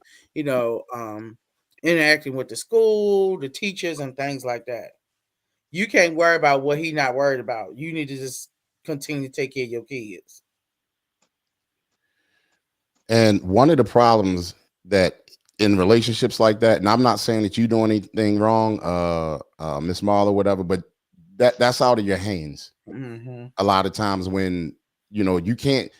interacting with the school, the teachers, and things like that. You can't worry about what he's not worried about. You need to just continue to take care of your kids. And one of the problems that in relationships like that, and I'm not saying that you do anything wrong, Miss Marla, whatever, but that's out of your hands. Mm-hmm. A lot of times when you can't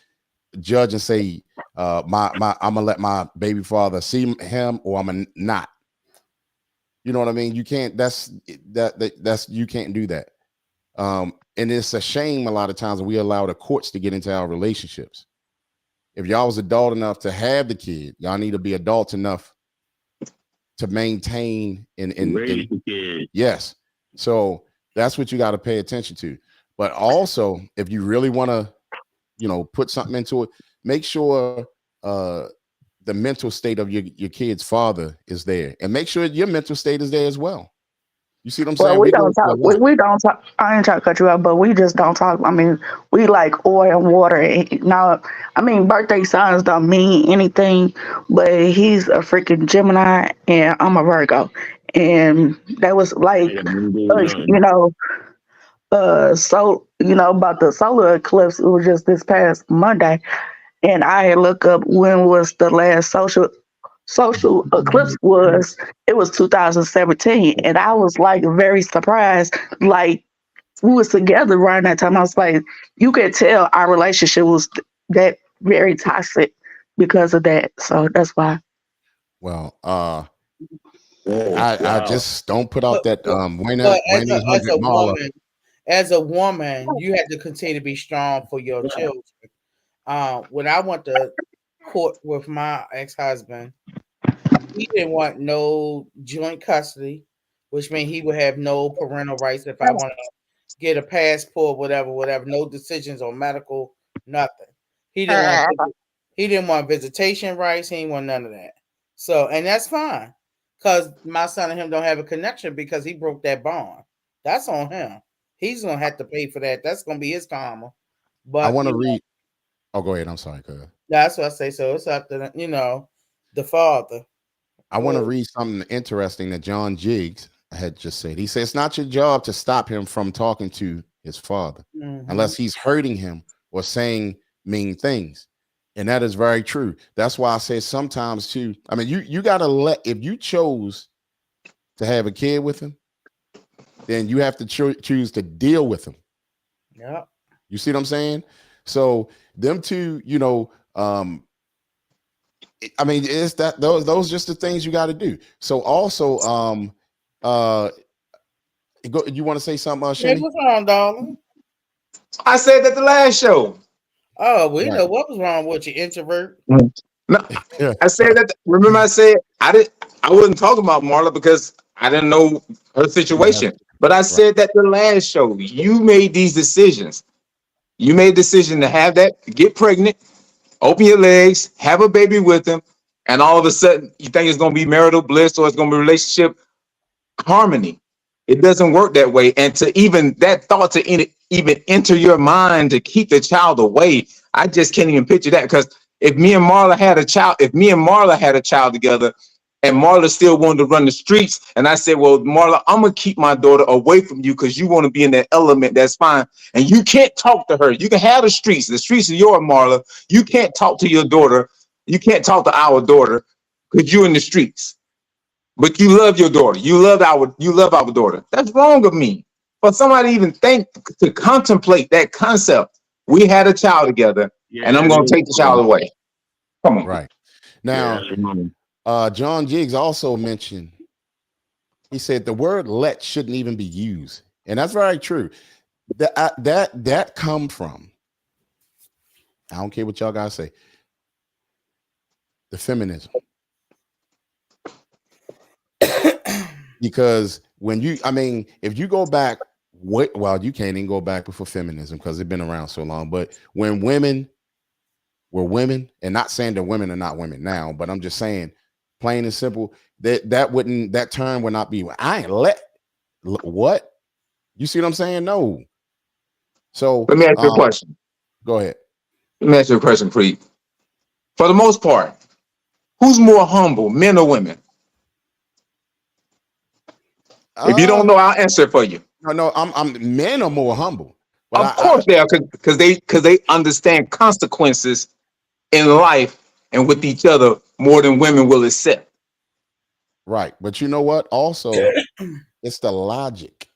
judge and say, I'm gonna let my baby father see him or I'm gonna not. You know what I mean? You can't. That's you can't do that. And it's a shame a lot of times we allow the courts to get into our relationships. If y'all was adult enough to have the kid, y'all need to be adult enough to maintain and raise the kid. Yes. So that's what you got to pay attention to. But also, if you really want to, put something into it, make sure the mental state of your kid's father is there, and make sure your mental state is there as well. You see what I'm saying? Well, we don't talk. We don't talk. I ain't trying to cut you out, but we just don't talk. I mean, we like oil and water. Now, I mean, birthday signs don't mean anything, but he's a freaking Gemini and I'm a Virgo, and that was like, so about the solar eclipse. It was just this past Monday, and I had looked up when was the last social eclipse was. It was 2017, and I was like very surprised. Like we was together around that time. I was like, you could tell our relationship was that very toxic because of that. So that's why. Well, I just don't put out that as a woman, you have to continue to be strong for your children. When I went to court with my ex-husband, he didn't want no joint custody, which means he would have no parental rights if I want to get a passport, whatever. No decisions on medical, nothing. He didn't want visitation rights. He didn't want none of that. So, and that's fine, because my son and him don't have a connection because he broke that bond. That's on him. He's gonna have to pay for that. That's gonna be his karma. But I want to read. Oh, go ahead. I'm sorry. Go ahead. That's what I say. So it's up to the father. I want to read something interesting that John Jiggs had just said. He said it's not your job to stop him from talking to his father unless he's hurting him or saying mean things. And that is very true. That's why I say sometimes too. I mean, you got to if you chose to have a kid with him, then you have to choose to deal with him. Yeah. You see what I'm saying? So them two, I mean, it's that those just the things you got to do. So also, you want to say something, Shani? What's wrong, darling? I said that the last show. Oh, we know what was wrong with you, introvert. No, I said that. Remember, I said I wasn't talking about Marla because I didn't know her situation. But I said that the last show. You made these decisions. You made a decision to have that, get pregnant, open your legs, have a baby with him, and all of a sudden you think it's going to be marital bliss or it's going to be relationship harmony. It doesn't work that way. And to even that thought to even enter your mind to keep the child away, I just can't even picture that. Because if me and Marla had a child together, and Marla still wanted to run the streets, and I said, well, Marla, I'm gonna keep my daughter away from you because you want to be in that element. That's fine. And you can't talk to her. You can have the streets. The streets are yours, Marla. You can't talk to your daughter. You can't talk to our daughter because you're in the streets. But you love your daughter. You love our daughter. That's wrong of me. For somebody to even think to contemplate that concept. We had a child together, and I'm gonna take the child away. Come on. Right. Yeah, Now, that's wrong. John Jiggs also mentioned, he said the word let shouldn't even be used. And that's very true. That come from, I don't care what y'all guys say, the feminism. Because when you, I mean, if you go back, well, you can't even go back before feminism because it's been around so long. But when women were women, and not saying that women are not women now, but I'm just saying, plain and simple, that term would not be. I ain't what? You see what I'm saying? No. So Let me ask you a question. Go ahead. Let me ask you a question, Preet. For the most part, who's more humble, men or women? If you don't know, I'll answer it for you. No, I'm men are more humble. But Of course they are, because they understand consequences in life and with each other more than women will accept. Right. But you know what? Also, it's the logic.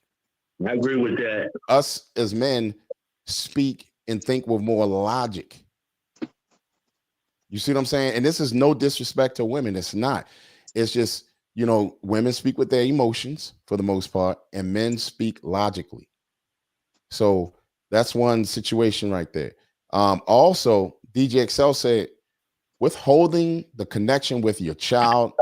I agree with that. Us as men speak and think with more logic. You see what I'm saying? And this is no disrespect to women. It's not. It's just, you know, women speak with their emotions for the most part, and men speak logically. So that's one situation right there. Also, DJ Excel said, withholding the connection with your child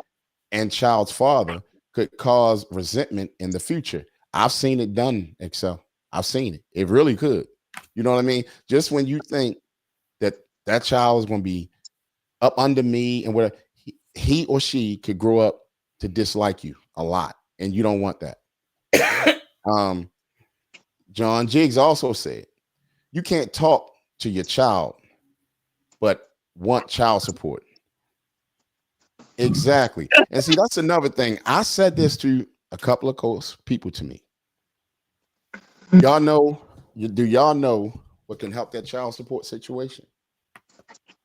and child's father could cause resentment in the future. I've seen it done, Excel. I've seen it. It really could. You know what I mean? Just when you think that child is going to be up under me and whatever, he or she could grow up to dislike you a lot, and you don't want that. John Jiggs also said, you can't talk to your child, but want child support. Exactly. And see, that's another thing. I said this to a couple of close people to me. Y'all know, do y'all know what can help that child support situation?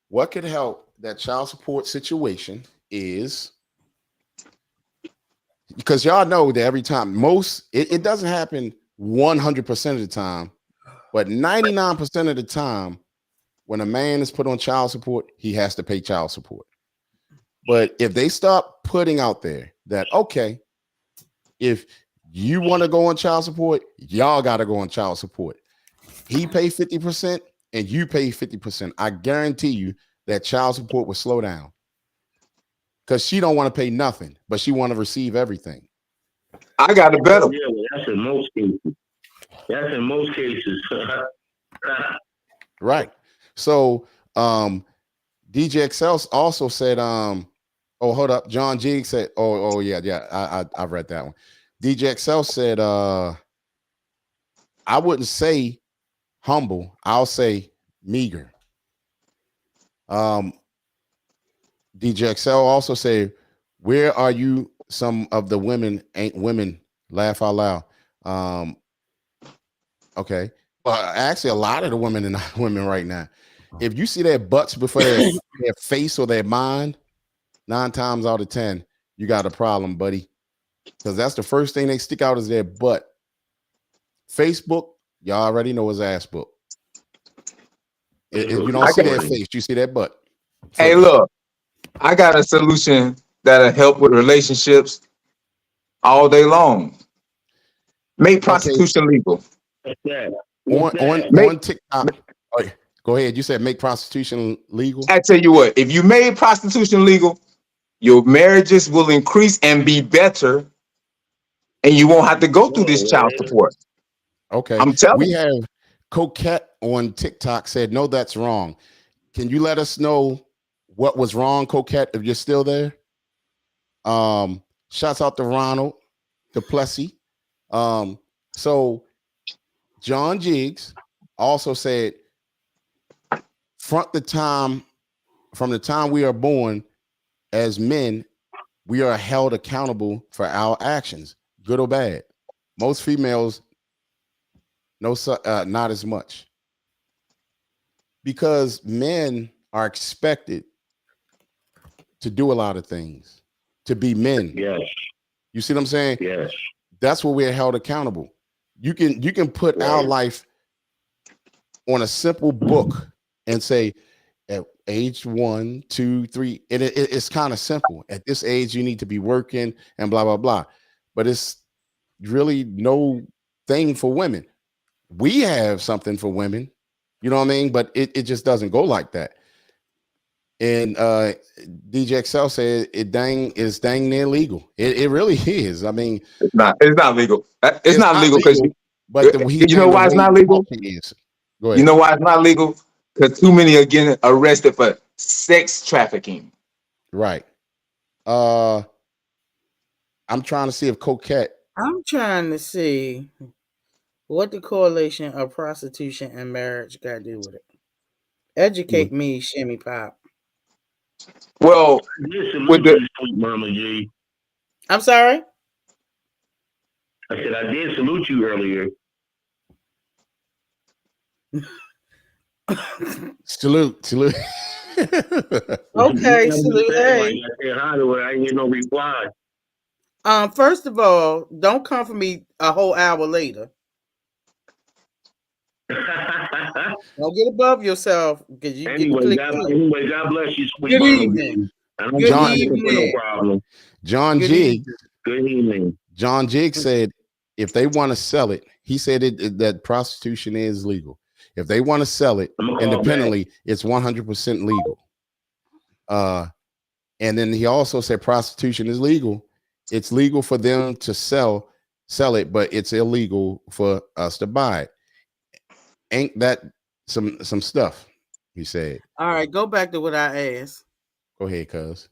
What could help that child support situation is, because y'all know that every time, it doesn't happen 100% of the time, but 99% of the time, when a man is put on child support, he has to pay child support. But if they start putting out there that, okay, if you want to go on child support, y'all got to go on child support. He pay 50% and you pay 50%. I guarantee you that child support will slow down, because she don't want to pay nothing, but she want to receive everything. I got it better. Yeah, well, that's in most cases. That's in most cases. Right. So DJ Excel also said, oh, hold up. John Jiggs said, oh yeah. I read that one. DJ Excel said, I wouldn't say humble, I'll say meager. DJ Excel also said, where are you? Some of the women ain't women. Laugh out loud. Okay. Well, actually, a lot of the women are not women right now. If you see their butts before their face or their mind, 9 times out of 10, you got a problem, buddy. Because that's the first thing they stick out is their butt. Facebook, y'all already know is ass book. If you don't see their face, you see their butt. Hey, look, I got a solution that'll help with relationships all day long. Make prostitution legal. On TikTok. Oh, go ahead. You said make prostitution legal. I tell you what, if you made prostitution legal, your marriages will increase and be better, and you won't have to go through this child support. Okay. I'm telling you. We have Coquette on TikTok said, no, that's wrong. Can you let us know what was wrong, Coquette, if you're still there? Shouts out to Ronald, to Plessy. So John Jiggs also said, from the time we are born as men, we are held accountable for our actions, good or bad. Most females, not as much, because men are expected to do a lot of things, to be men. Yes. You see what I'm saying? Yes. That's where we're held accountable. You can put our Right. life on a simple book and say at age 1, 2, 3, and it's kind of simple. At this age, you need to be working and blah blah blah. But it's really no thing for women. We have something for women, you know what I mean? But it just doesn't go like that. And DJ Excel said it's dang near legal. It really is. I mean, It's not legal. It's not legal because but you know why it's not legal? Go ahead. You know why it's not legal? Because too many are getting arrested for sex trafficking. Right. I'm trying to see if Coquette. I'm trying to see what the correlation of prostitution and marriage got to do with it. Educate me, Shimmy Pop. Well, with the Sweet Mama G. I'm sorry? I said I did salute you earlier. Salute. Okay, salute. Hey. I said hi to her. I didn't get no reply. First of all, don't come for me a whole hour later. Don't get above yourself because you Anyway, get God bless you, Sweet Good Mama evening. G. I don't Good John, evening. no problem. John Good Jiggs. evening. Good evening. John Jiggs said if they want to sell it, he said that prostitution is legal. If they want to sell it I'm gonna call independently, it's 100% legal. And then he also said prostitution is legal. It's legal for them to sell it, but it's illegal for us to buy it. Ain't that some stuff? He said. All right, go back to what I asked. Go ahead, cuz.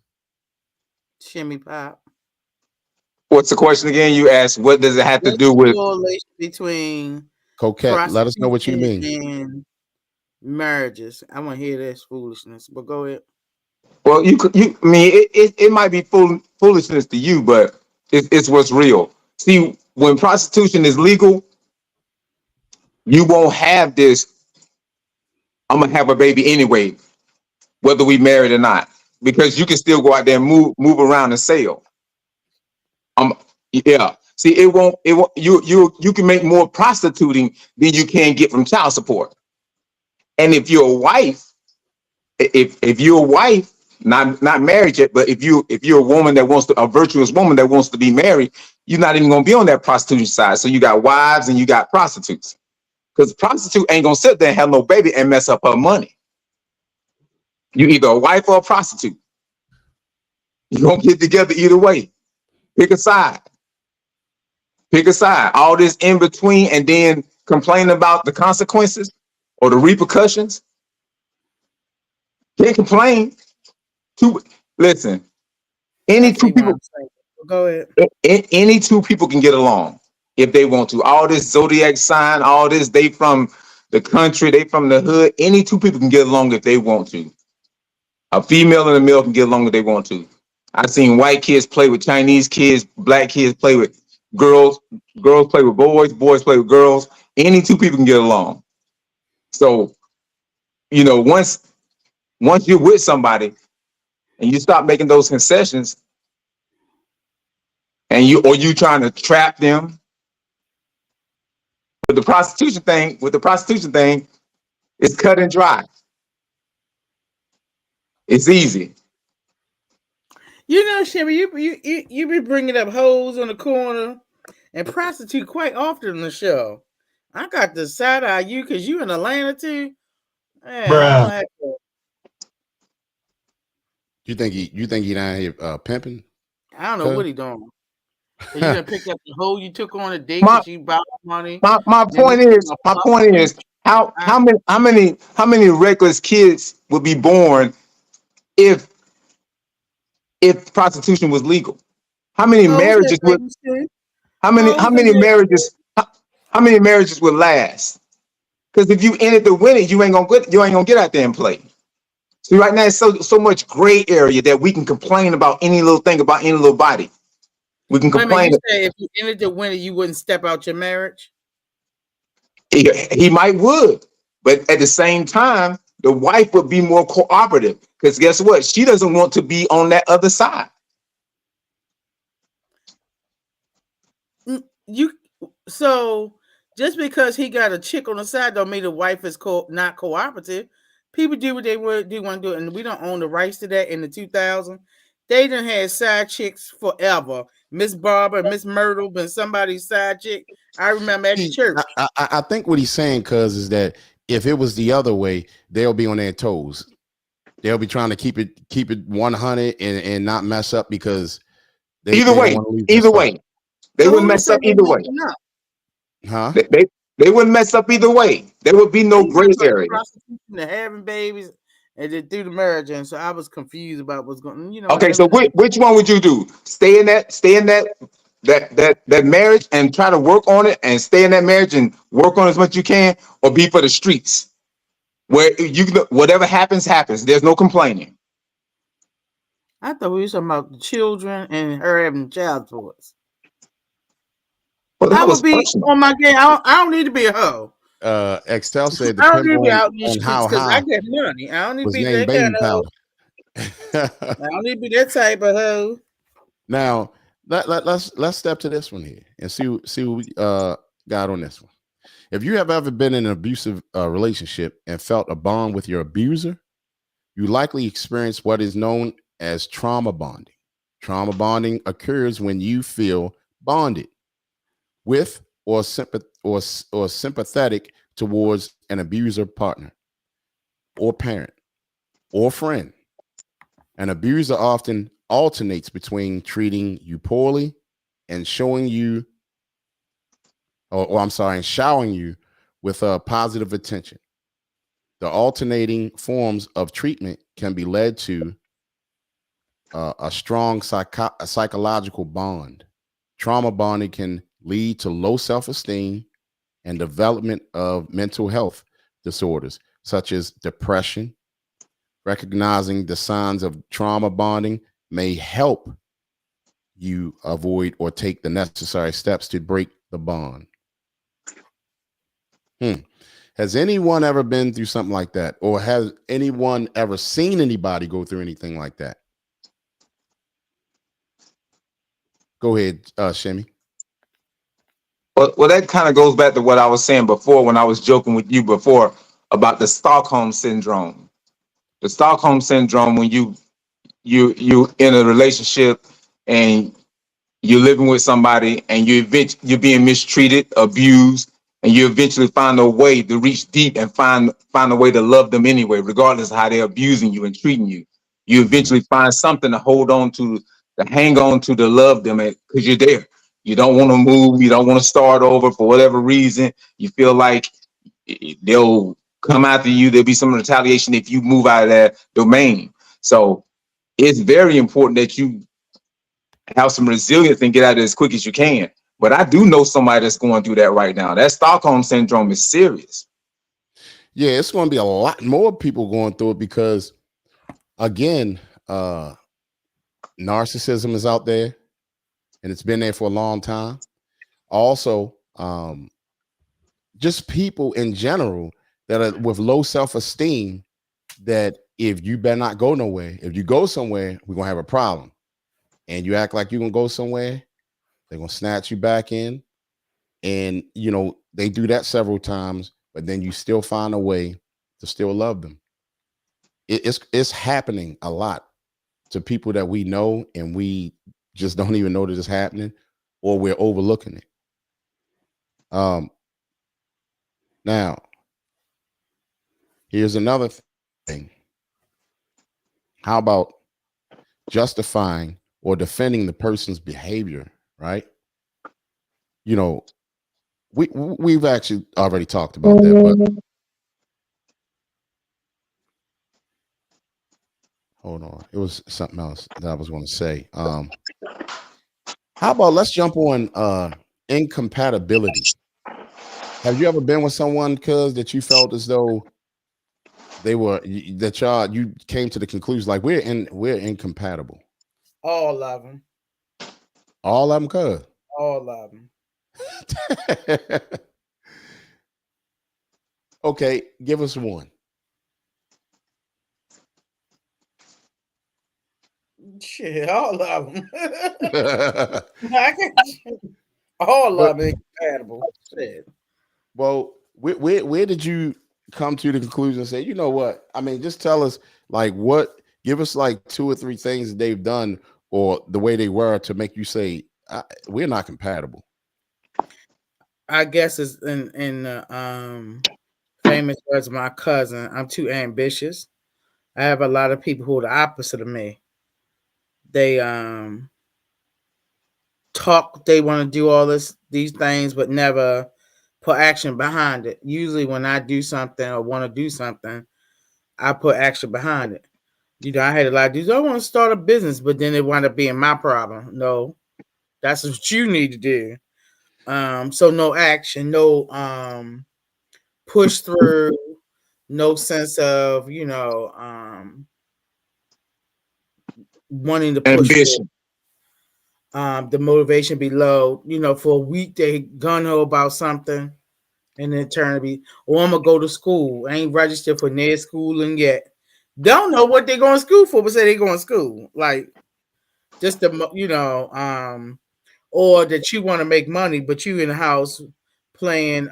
Shimmy Pop. What's the question again? You asked, what does it have to What's do the with correlation between Coquette, let us know what you mean. and marriages? I want to hear this foolishness, but go ahead. Well, I mean, it might be foolishness to you, but it's what's real. See, when prostitution is legal, you won't have this. I'm gonna have a baby anyway, whether we married or not, because you can still go out there and move around and sell. Yeah. See, it won't. You can make more prostituting than you can get from child support. And if you're a wife, if you're a wife, not married yet, but if you're a woman a virtuous woman that wants to be married, you're not even gonna be on that prostitution side. So you got wives and you got prostitutes. Because prostitute ain't gonna sit there and have no baby and mess up her money. You either a wife or a prostitute. You're gonna get together either way. Pick a side. Pick a side. All this in between and then complain about the consequences or the repercussions. Can't complain. Listen, any two people. Go ahead. Any two people can get along if they want to. All this zodiac sign, all this, they from the country, they from the hood. Any two people can get along if they want to. A female and a male can get along if they want to. I've seen white kids play with Chinese kids, black kids play with girls, girls play with boys, boys play with girls. Any two people can get along. So, you know, once you're with somebody and you stop making those concessions, and you trying to trap them with the prostitution thing, it's cut and dry. It's easy. You know, Shimmy, you be bringing up hoes on the corner and prostitute quite often on the show. I got to side eye you because you in Atlanta too. Man, Bruh. You think he down here pimping? I don't know what he doing. So you gonna pick up the hoe you took on a date My- that you borrowed money. My point is how many reckless kids would be born if prostitution was legal? How many marriages would how many marriages would last? Because if you in it to win it, you ain't gonna get out there and play. See, right now it's so much gray area that we can complain about any little thing about any little body. We can complain. You say if you in it to win it, you wouldn't step out your marriage. He might would, but at the same time, the wife would be more cooperative, because guess what? She doesn't want to be on that other side. You so just because he got a chick on the side don't mean the wife is not cooperative. People do what they want to do, and we don't own the rights to that. In the 2000s, they done had side chicks forever. Miss Barbara, Miss Myrtle, been somebody's side chick. I remember at the church. I think what he's saying, cuz, is that if it was the other way, they'll be on their toes. They'll be trying to keep it 100 and not mess up, because Either way, they So wouldn't who mess said up they either way. messing up? Huh? They wouldn't mess up either way. There would be no gray area. Prostitution, to having babies, and then through the marriage, and so I was confused about what's going. You know. Okay, so which one would you do? Stay in that marriage and try to work on it, and stay in that marriage and work on it as much as you can, or be for the streets where whatever happens. There's no complaining. I thought we were talking about the children and her having child support. Well, I would be on my game. I don't need to be a hoe. Excel said I don't need to be depends out in the on streets how because I high get money. I don't need to was be named that baby kind of hoe. powder. I don't need to be that type of hoe. Now let's step to this one here and see what we got on this one. If you have ever been in an abusive relationship and felt a bond with your abuser, you likely experienced what is known as trauma bonding. Trauma bonding occurs when you feel bonded with or sympathetic towards an abuser partner or parent or friend. An abuser often alternates between treating you poorly and showering you with positive attention. The alternating forms of treatment can be led to a strong psychological bond. Trauma bonding can lead to low self-esteem and development of mental health disorders such as depression. Recognizing the signs of trauma bonding may help you avoid or take the necessary steps to break the bond. Has anyone ever been through something like that? Or has anyone ever seen anybody go through anything like that? Go ahead, Shimmy. Well, that kind of goes back to what I was saying before when I was joking with you before about the Stockholm syndrome. The Stockholm syndrome, when you in a relationship and you're living with somebody and you're being mistreated, abused, and you eventually find a way to reach deep and find a way to love them anyway, regardless of how they're abusing you and treating you. You eventually find something to hold on to hang on to love them, because you're there. You don't want to move. You don't want to start over for whatever reason. You feel like they'll come after you. There'll be some retaliation if you move out of that domain. So it's very important that you have some resilience and get out of it as quick as you can. But I do know somebody that's going through that right now. That Stockholm syndrome is serious. Yeah, it's going to be a lot more people going through it because, again, narcissism is out there and it's been there for a long time. Also, just people in general that are with low self-esteem, that if you better not go nowhere, if you go somewhere, we're going to have a problem. And you act like you're going to go somewhere, they're going to snatch you back in. And, you know, they do that several times, but then you still find a way to still love them. It's happening a lot to people that we know, and we just don't even know that it's happening, or we're overlooking it. Now, here's another thing. How about justifying or defending the person's behavior, right? You know, we've actually already talked about that, but hold on. It was something else that I was going to say. How about let's jump on incompatibility. Have you ever been with someone, cuz, that you felt as though you came to the conclusion like we're incompatible? All of them. All of them, cuz. All of them. Okay, give us one. Shit, all of them. but All of them incompatible. Shit. well, where did you come to the conclusion and say, you know what? I mean, just tell us like give us like 2 or 3 things that they've done or the way they were to make you say we're not compatible. I guess it's in famous words of my cousin. I'm too ambitious. I have a lot of people who are the opposite of me. They talk, they want to do all these things, but never put action behind it. Usually when I do something or want to do something, I put action behind it. You know, I had a lot of dudes, I want to start a business, but then it wound up being my problem. No, that's what you need to do. So no action, no push through, no sense of, wanting to push forward. Ambition. The motivation be low. For a week they gun ho about something, and then turn to be, I'm gonna go to school. I ain't registered for near schooling yet. Don't know what they're going to school for, but say they're going to school. Like just or that you want to make money, but you in the house playing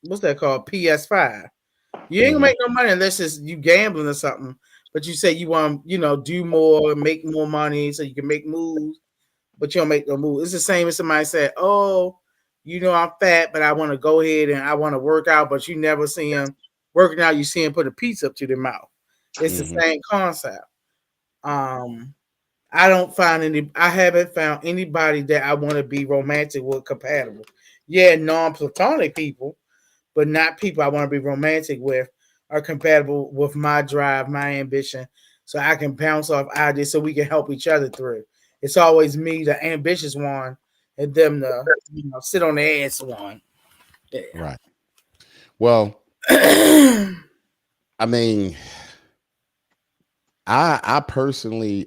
what's that called? PS5. You ain't gonna make no money unless it's you gambling or something. But you say you want do more, make more money so you can make moves, but you don't make no move. It's the same as somebody said, I'm fat, but I want to go ahead and I want to work out, but you never see them working out. You see them put a piece up to their mouth. It's the same concept. I haven't found anybody that I want to be romantic with compatible. Yeah, non-platonic people, but not people I want to be romantic with are compatible with my drive, my ambition, so I can bounce off ideas so we can help each other through. It's always me, the ambitious one, and them the sit on the ass one. Yeah. Right. Well, I mean, I personally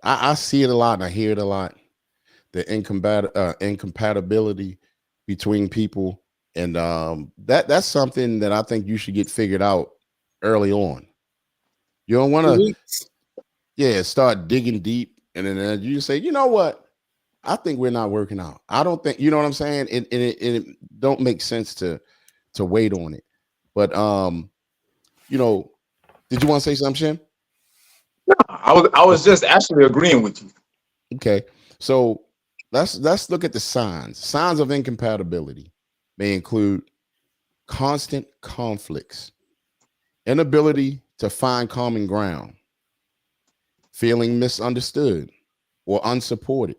I see it a lot and I hear it a lot. The incompatibility between people. And that's something that I think you should get figured out early on. You don't want to start digging deep and then you say, you know what? I think we're not working out. I don't think, you know what I'm saying? It don't make sense to wait on it. But did you want to say something, Shem? I was just actually agreeing with you. Okay. So let's look at the signs. Signs of incompatibility may include constant conflicts, inability to find common ground, feeling misunderstood or unsupported,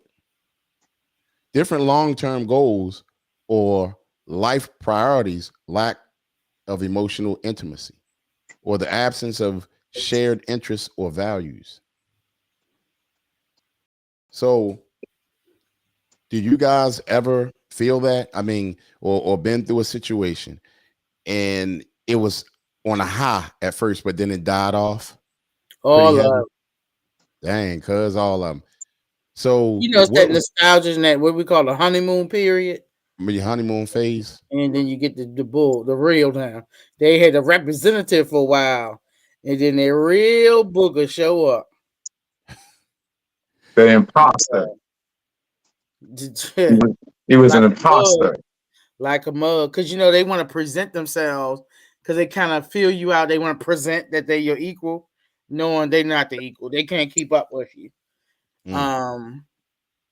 different long-term goals or life priorities, lack of emotional intimacy, or the absence of shared interests or values. So, did you guys ever feel that? I mean, or been through a situation and it was on a high at first, but then it died off? All of dang, cuz all of them. So it's that nostalgia and that what we call the honeymoon period. Your honeymoon phase, and then you get the real now. They had a representative for a while, and then the real booger show up. The imposter. He was an imposter. Like a mug, because they want to present themselves because they kind of feel you out. They want to present that they're your equal, knowing they're not the equal. They can't keep up with you.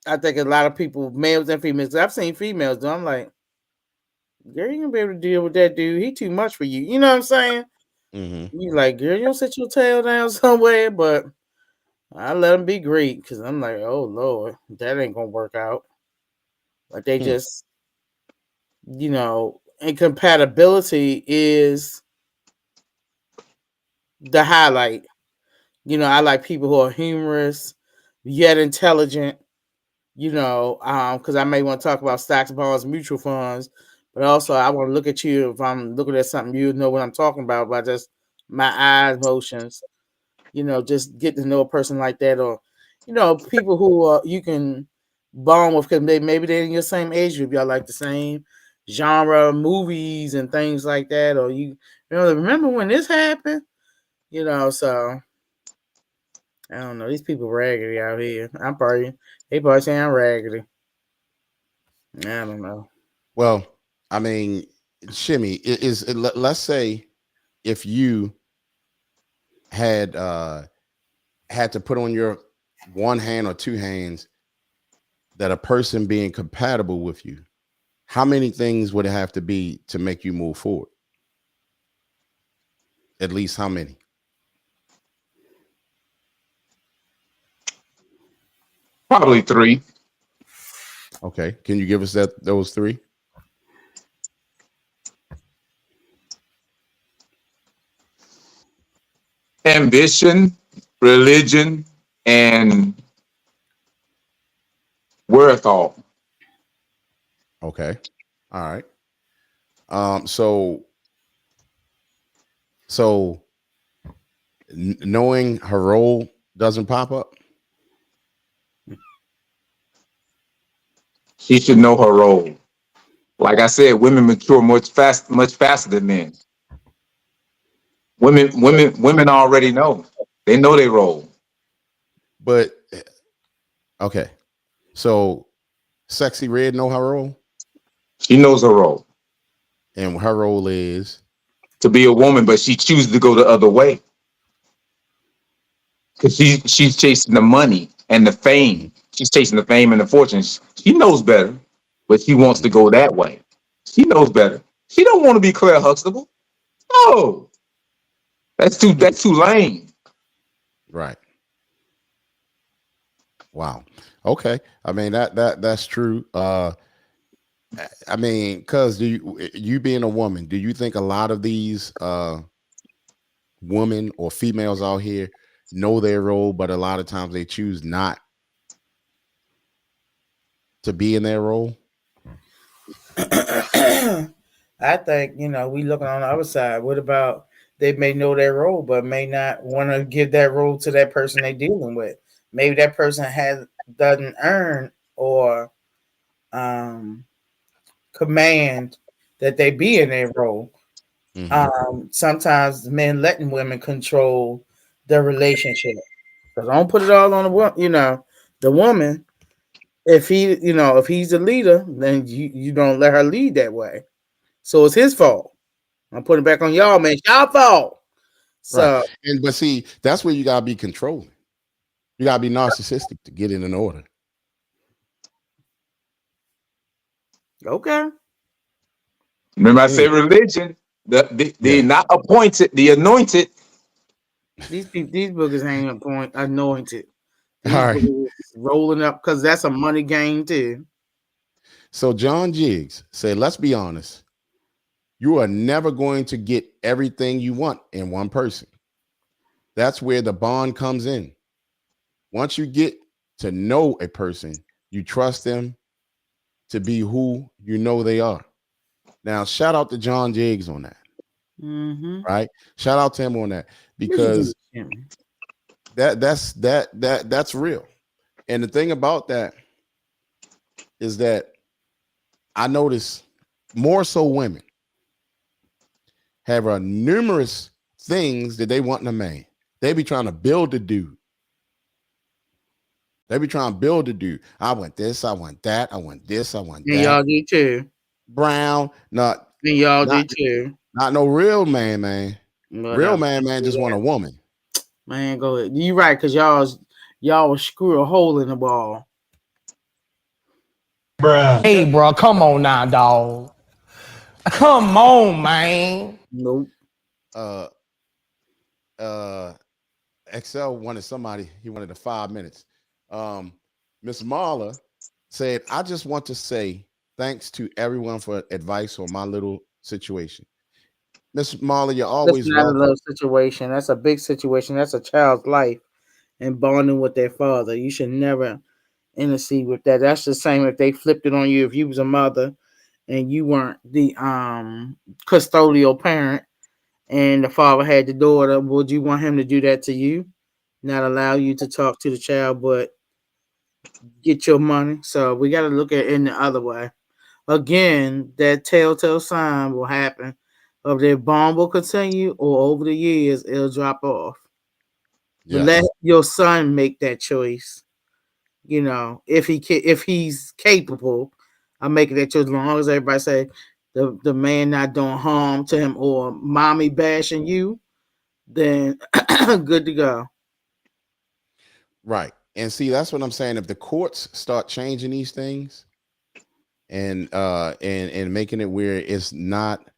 I think a lot of people, males and females, I've seen females do. I'm like, girl, you gonna be able to deal with that dude. He too much for you. You know what I'm saying? You like, girl, you don't sit your tail down somewhere, but I let him be great because I'm like, oh Lord, that ain't gonna work out. Like they just, incompatibility is the highlight. I like people who are humorous, yet intelligent. Because I may want to talk about stocks, bonds, mutual funds, but also I want to look at you. If I'm looking at something, you know what I'm talking about by just my eyes motions. Just get to know a person like that, or people who you can bond with because maybe they're in your same age group. Y'all like the same genre movies and things like that, or you remember when this happened. So I don't know. These people raggedy out here. They probably saying I'm raggedy. I don't know. Well, I mean, Shimmy, let's say if you had to put on your one hand or two hands that a person being compatible with you, how many things would it have to be to make you move forward? At least how many? Probably 3. Okay. Can you give us those 3? Ambition, religion, and wherewithal. Okay. All right. So knowing her role doesn't pop up. She should know her role. Like I said, women mature much faster than men. Women already know. They know their role. But okay. So Sexy Red know her role? She knows her role. And her role is to be a woman, but she chooses to go the other way. Because she's chasing the money and the fame. She's chasing the fame and the fortune. She knows better, but she wants to go that way. She knows better. She don't want to be Claire Huxtable. No, that's too lame. right. Wow. Okay. I mean that's true. I mean, cuz you being a woman, do you think a lot of these women or females out here know their role, but a lot of times they choose not to be in their role? I think, we looking on the other side. What about they may know their role, but may not want to give that role to that person they're dealing with? Maybe that person doesn't earn or command that they be in their role. Mm-hmm. Sometimes men letting women control the relationship. So don't put it all on the woman. If he's the leader, then you don't let her lead that way. So it's his fault. I'm putting it back on y'all, man. It's y'all fault. So, right. But see, that's where you gotta be controlling. You gotta be narcissistic to get in an order. Okay. Remember, I say religion. The not appointed, the anointed. These boogers ain't anointed. These all right. Rolling up because that's a money game too. So John Jiggs said, let's be honest. You are never going to get everything you want in one person. That's where the bond comes in. Once you get to know a person, you trust them to be who you know they are. Now, shout out to John Jiggs on that. Mm-hmm. Right? Shout out to him on that because that's real. And the thing about that is that I notice more so women have numerous things that they want in a man. They be trying to build a dude. They be trying to build a dude. I want this, I want that, I want this, I want that. Y'all do too. Brown, y'all do too. Not no real man. Real man just want a woman. Man, go ahead. You right, because y'all will screw a hole in the ball. Bruh. Hey, bro, come on now, dog. Come on, man. Nope. Excel wanted somebody. He wanted 5 minutes. Miss Marla said, "I just want to say thanks to everyone for advice on my little situation." Miss Marla, you're always That's not a little situation. That's a big situation. That's a child's life and bonding with their father. You should never intercede with that. That's the same if they flipped it on you. If you was a mother and you weren't the custodial parent and the father had the daughter, would you want him to do that to you? Not allow you to talk to the child, but get your money? So we got to look at it in the other way. Again, that telltale sign will happen of their bond will continue, or over the years it'll drop off. Yes. your son make that choice. You know, if he's capable of making that choice, as long as everybody say the man not doing harm to him or mommy bashing you, then good to go. Right. And see, that's what I'm saying. If the courts start changing these things and making it where it's not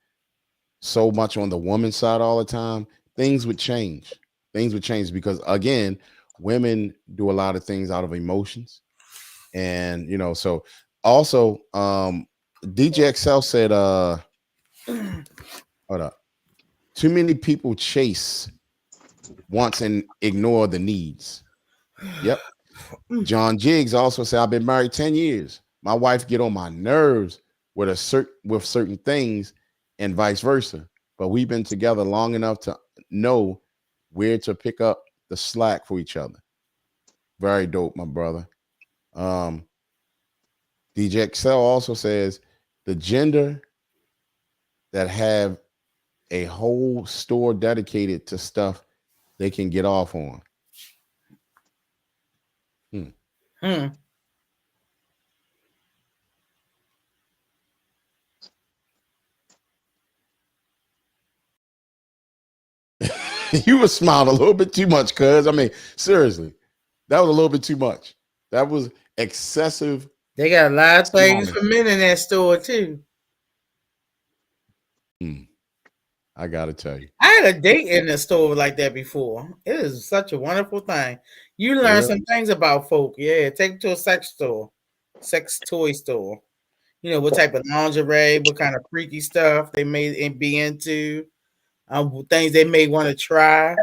so much on the woman's side all the time, things would change. Things would change because again, women do a lot of things out of emotions. And you know, so also DJ XL said hold up. Too many people chase wants and ignore the needs. Yep. John Jiggs also said, I've been married 10 years. My wife get on my nerves with certain things and vice versa. But we've been together long enough to know where to pick up the slack for each other. Very dope, my brother. DJ XL also says the gender that have a whole store dedicated to stuff they can get off on. You were smiling a little bit too much, cuz. I mean, seriously, that was a little bit too much. That was excessive. They got a lot of things for men in that store too. I gotta tell you, I had a date in a store like that before. It is such a wonderful thing. You learn some things about folk. Yeah, take them to a sex toy store. You know what type of lingerie, what kind of freaky stuff they may be into, things they may want to try.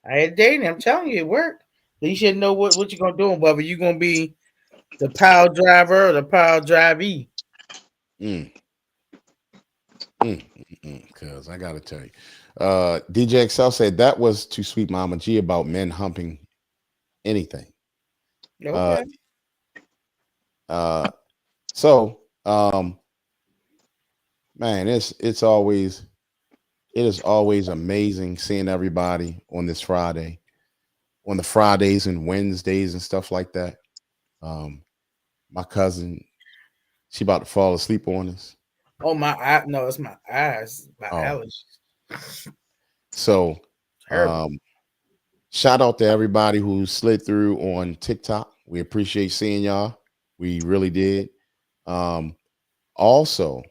I had dating. I'm telling you, it worked. You should know what you're gonna do, whether you're gonna be the power driver or the power drivee. Cuz I gotta tell you, DJ XL said that was to Sweet Mama G about men humping anything. Okay. So man, it is always amazing seeing everybody on this Friday, on the Fridays and Wednesdays and stuff like that. My cousin, she about to fall asleep on us. Oh my eye! No, it's my eyes. My allergies. So, shout out to everybody who slid through on TikTok. We appreciate seeing y'all. We really did. Also,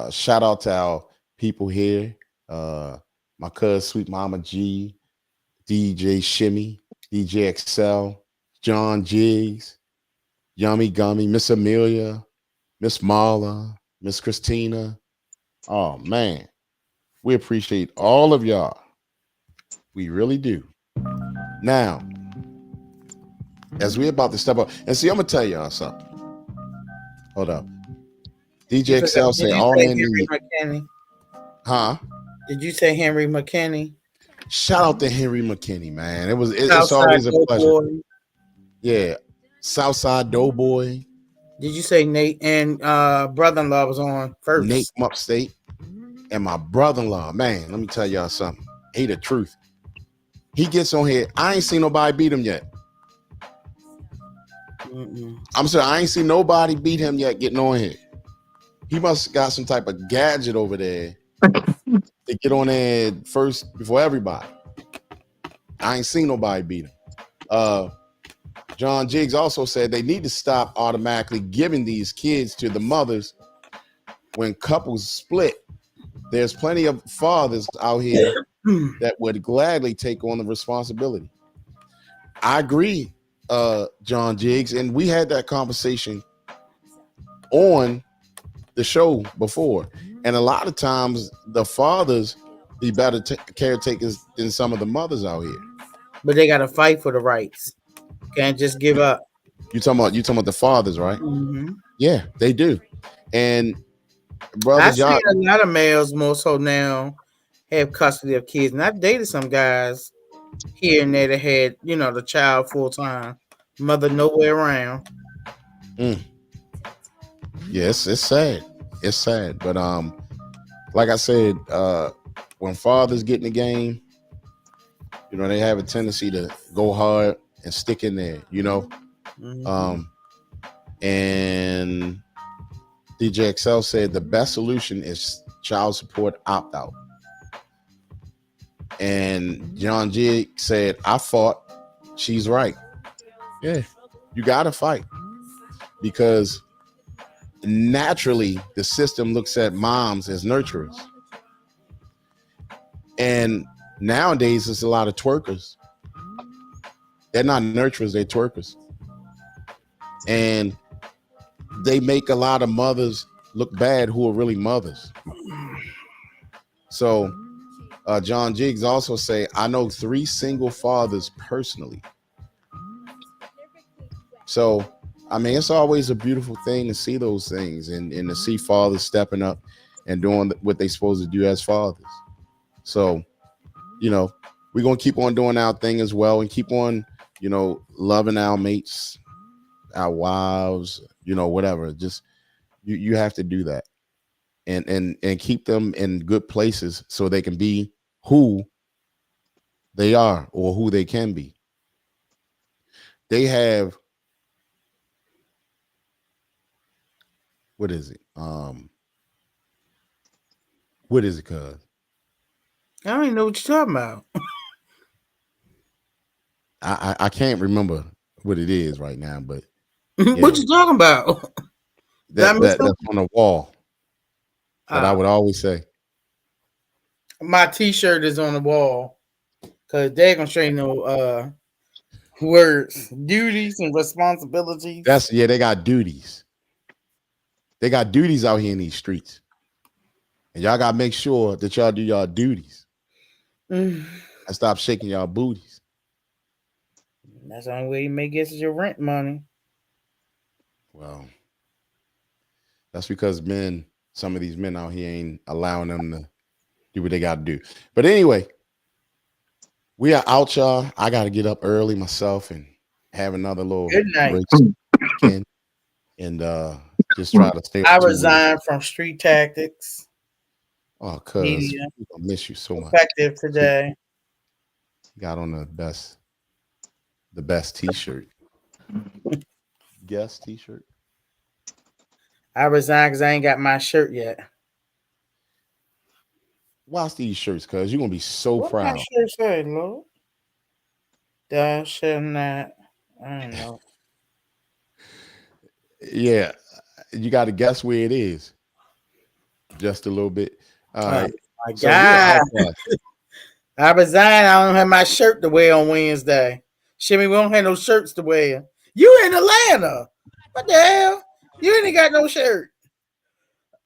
shout out to our people here. My cousin Sweet Mama G, DJ Shimmy, DJ XL, John Jiggs, Yummy Gummy, Miss Amelia, Miss Marla, Miss Christina. Oh man, we appreciate all of y'all. We really do. Now, as we're about to step up, and see, I'm gonna tell y'all something. Hold up. DJ XL say all men need. Huh? Did you say Henry McKinney? Shout out to Henry McKinney, man. It's always a pleasure. Yeah, Southside Doughboy. Did you say Nate and brother-in-law was on first? Nate from upstate. And my brother-in-law, man, let me tell y'all something. He the truth. He gets on here. I ain't seen nobody beat him yet. I'm sorry, I ain't seen nobody beat him yet getting on here. He must have got some type of gadget over there to get on there first before everybody. I ain't seen nobody beat him. John Jiggs also said they need to stop automatically giving these kids to the mothers when couples split. There's plenty of fathers out here that would gladly take on the responsibility. I agree, John Jiggs, and we had that conversation on the show before. And a lot of times the fathers be better caretakers than some of the mothers out here. But they got to fight for the rights. Can't just give up. You talking about the fathers, right? Mm-hmm. Yeah, they do. And brother, I see a lot of males more so now have custody of kids. And I've dated some guys here and there that had, the child full time, mother nowhere around. Yes, it's sad. It's sad. But like I said, when fathers get in the game, You know, they have a tendency to go hard and stick in there, you know. Mhm. And DJ Excel said the best solution is child support opt out. And John Jig said, I fought. She's right. Yeah, you got to fight because naturally the system looks at moms as nurturers. And nowadays, there's a lot of twerkers. They're not nurturers, they're twerkers. And they make a lot of mothers look bad who are really mothers. So John Jiggs also say, I know 3 single fathers personally. So, I mean, it's always a beautiful thing to see those things and to see fathers stepping up and doing what they're supposed to do as fathers. So, you know, we're going to keep on doing our thing as well and keep on, you know, loving our mates, our wives, you know, whatever. Just you have to do that and keep them in good places so they can be who they are or who they can be. They have, what is it? What is it, cuz? I don't even know what you're talking about. I can't remember what it is right now, but What you talking about? that's on the wall. That I would always say. My T-shirt is on the wall because they're gonna show you no words, duties, and responsibilities. They got duties. They got duties out here in these streets, and y'all gotta make sure that y'all do y'all duties and stop shaking y'all booties. That's the only way you may get your rent money. Well, that's because some of these men out here ain't allowing them to do what they got to do. But anyway, we are out, y'all. I got to get up early myself and have another little Good night. break and just try to stay. I resigned from Street Tactics. Oh, cuz I miss you so much. Effective today. Got on the best t-shirt. Guest t-shirt. I resigned because I ain't got my shirt yet. Watch these shirts, cuz you're gonna be so What proud. my shirt say, Lord? Thou shalt not. I don't know. Yeah, you got to guess where it is. Just a little bit. All right. My God. I resigned. I don't have my shirt to wear on Wednesday. Shimmy, we don't have no shirts to wear. You in Atlanta. What the hell? You ain't got no shirt.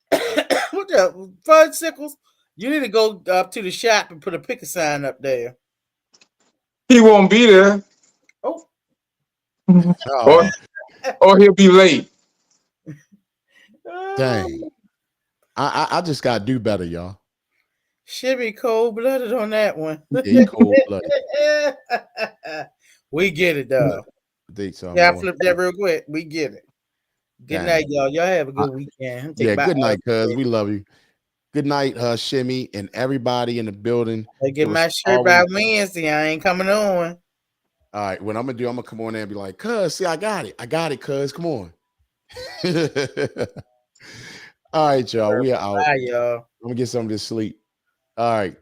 What the fudge sickles? You need to go up to the shop and put a picket sign up there. He won't be there. Oh. Or he'll be late. Dang. I just got to do better, y'all. Shimmy cold-blooded on that one. Yeah, cold-blooded. We get it, though. Yeah, I flipped that real quick. We get it. Good night, y'all. Y'all have a good weekend. Yeah, good night, cuz. We love you. Good night, Shimmy, and everybody in the building. I get my shirt by Wednesday. I ain't coming on. All right, what I'm gonna do, I'm gonna come on there and be like, cuz, see, I got it, cuz. Come on. All right, y'all. We are out. Bye, y'all. I'm gonna get some of this sleep. All right.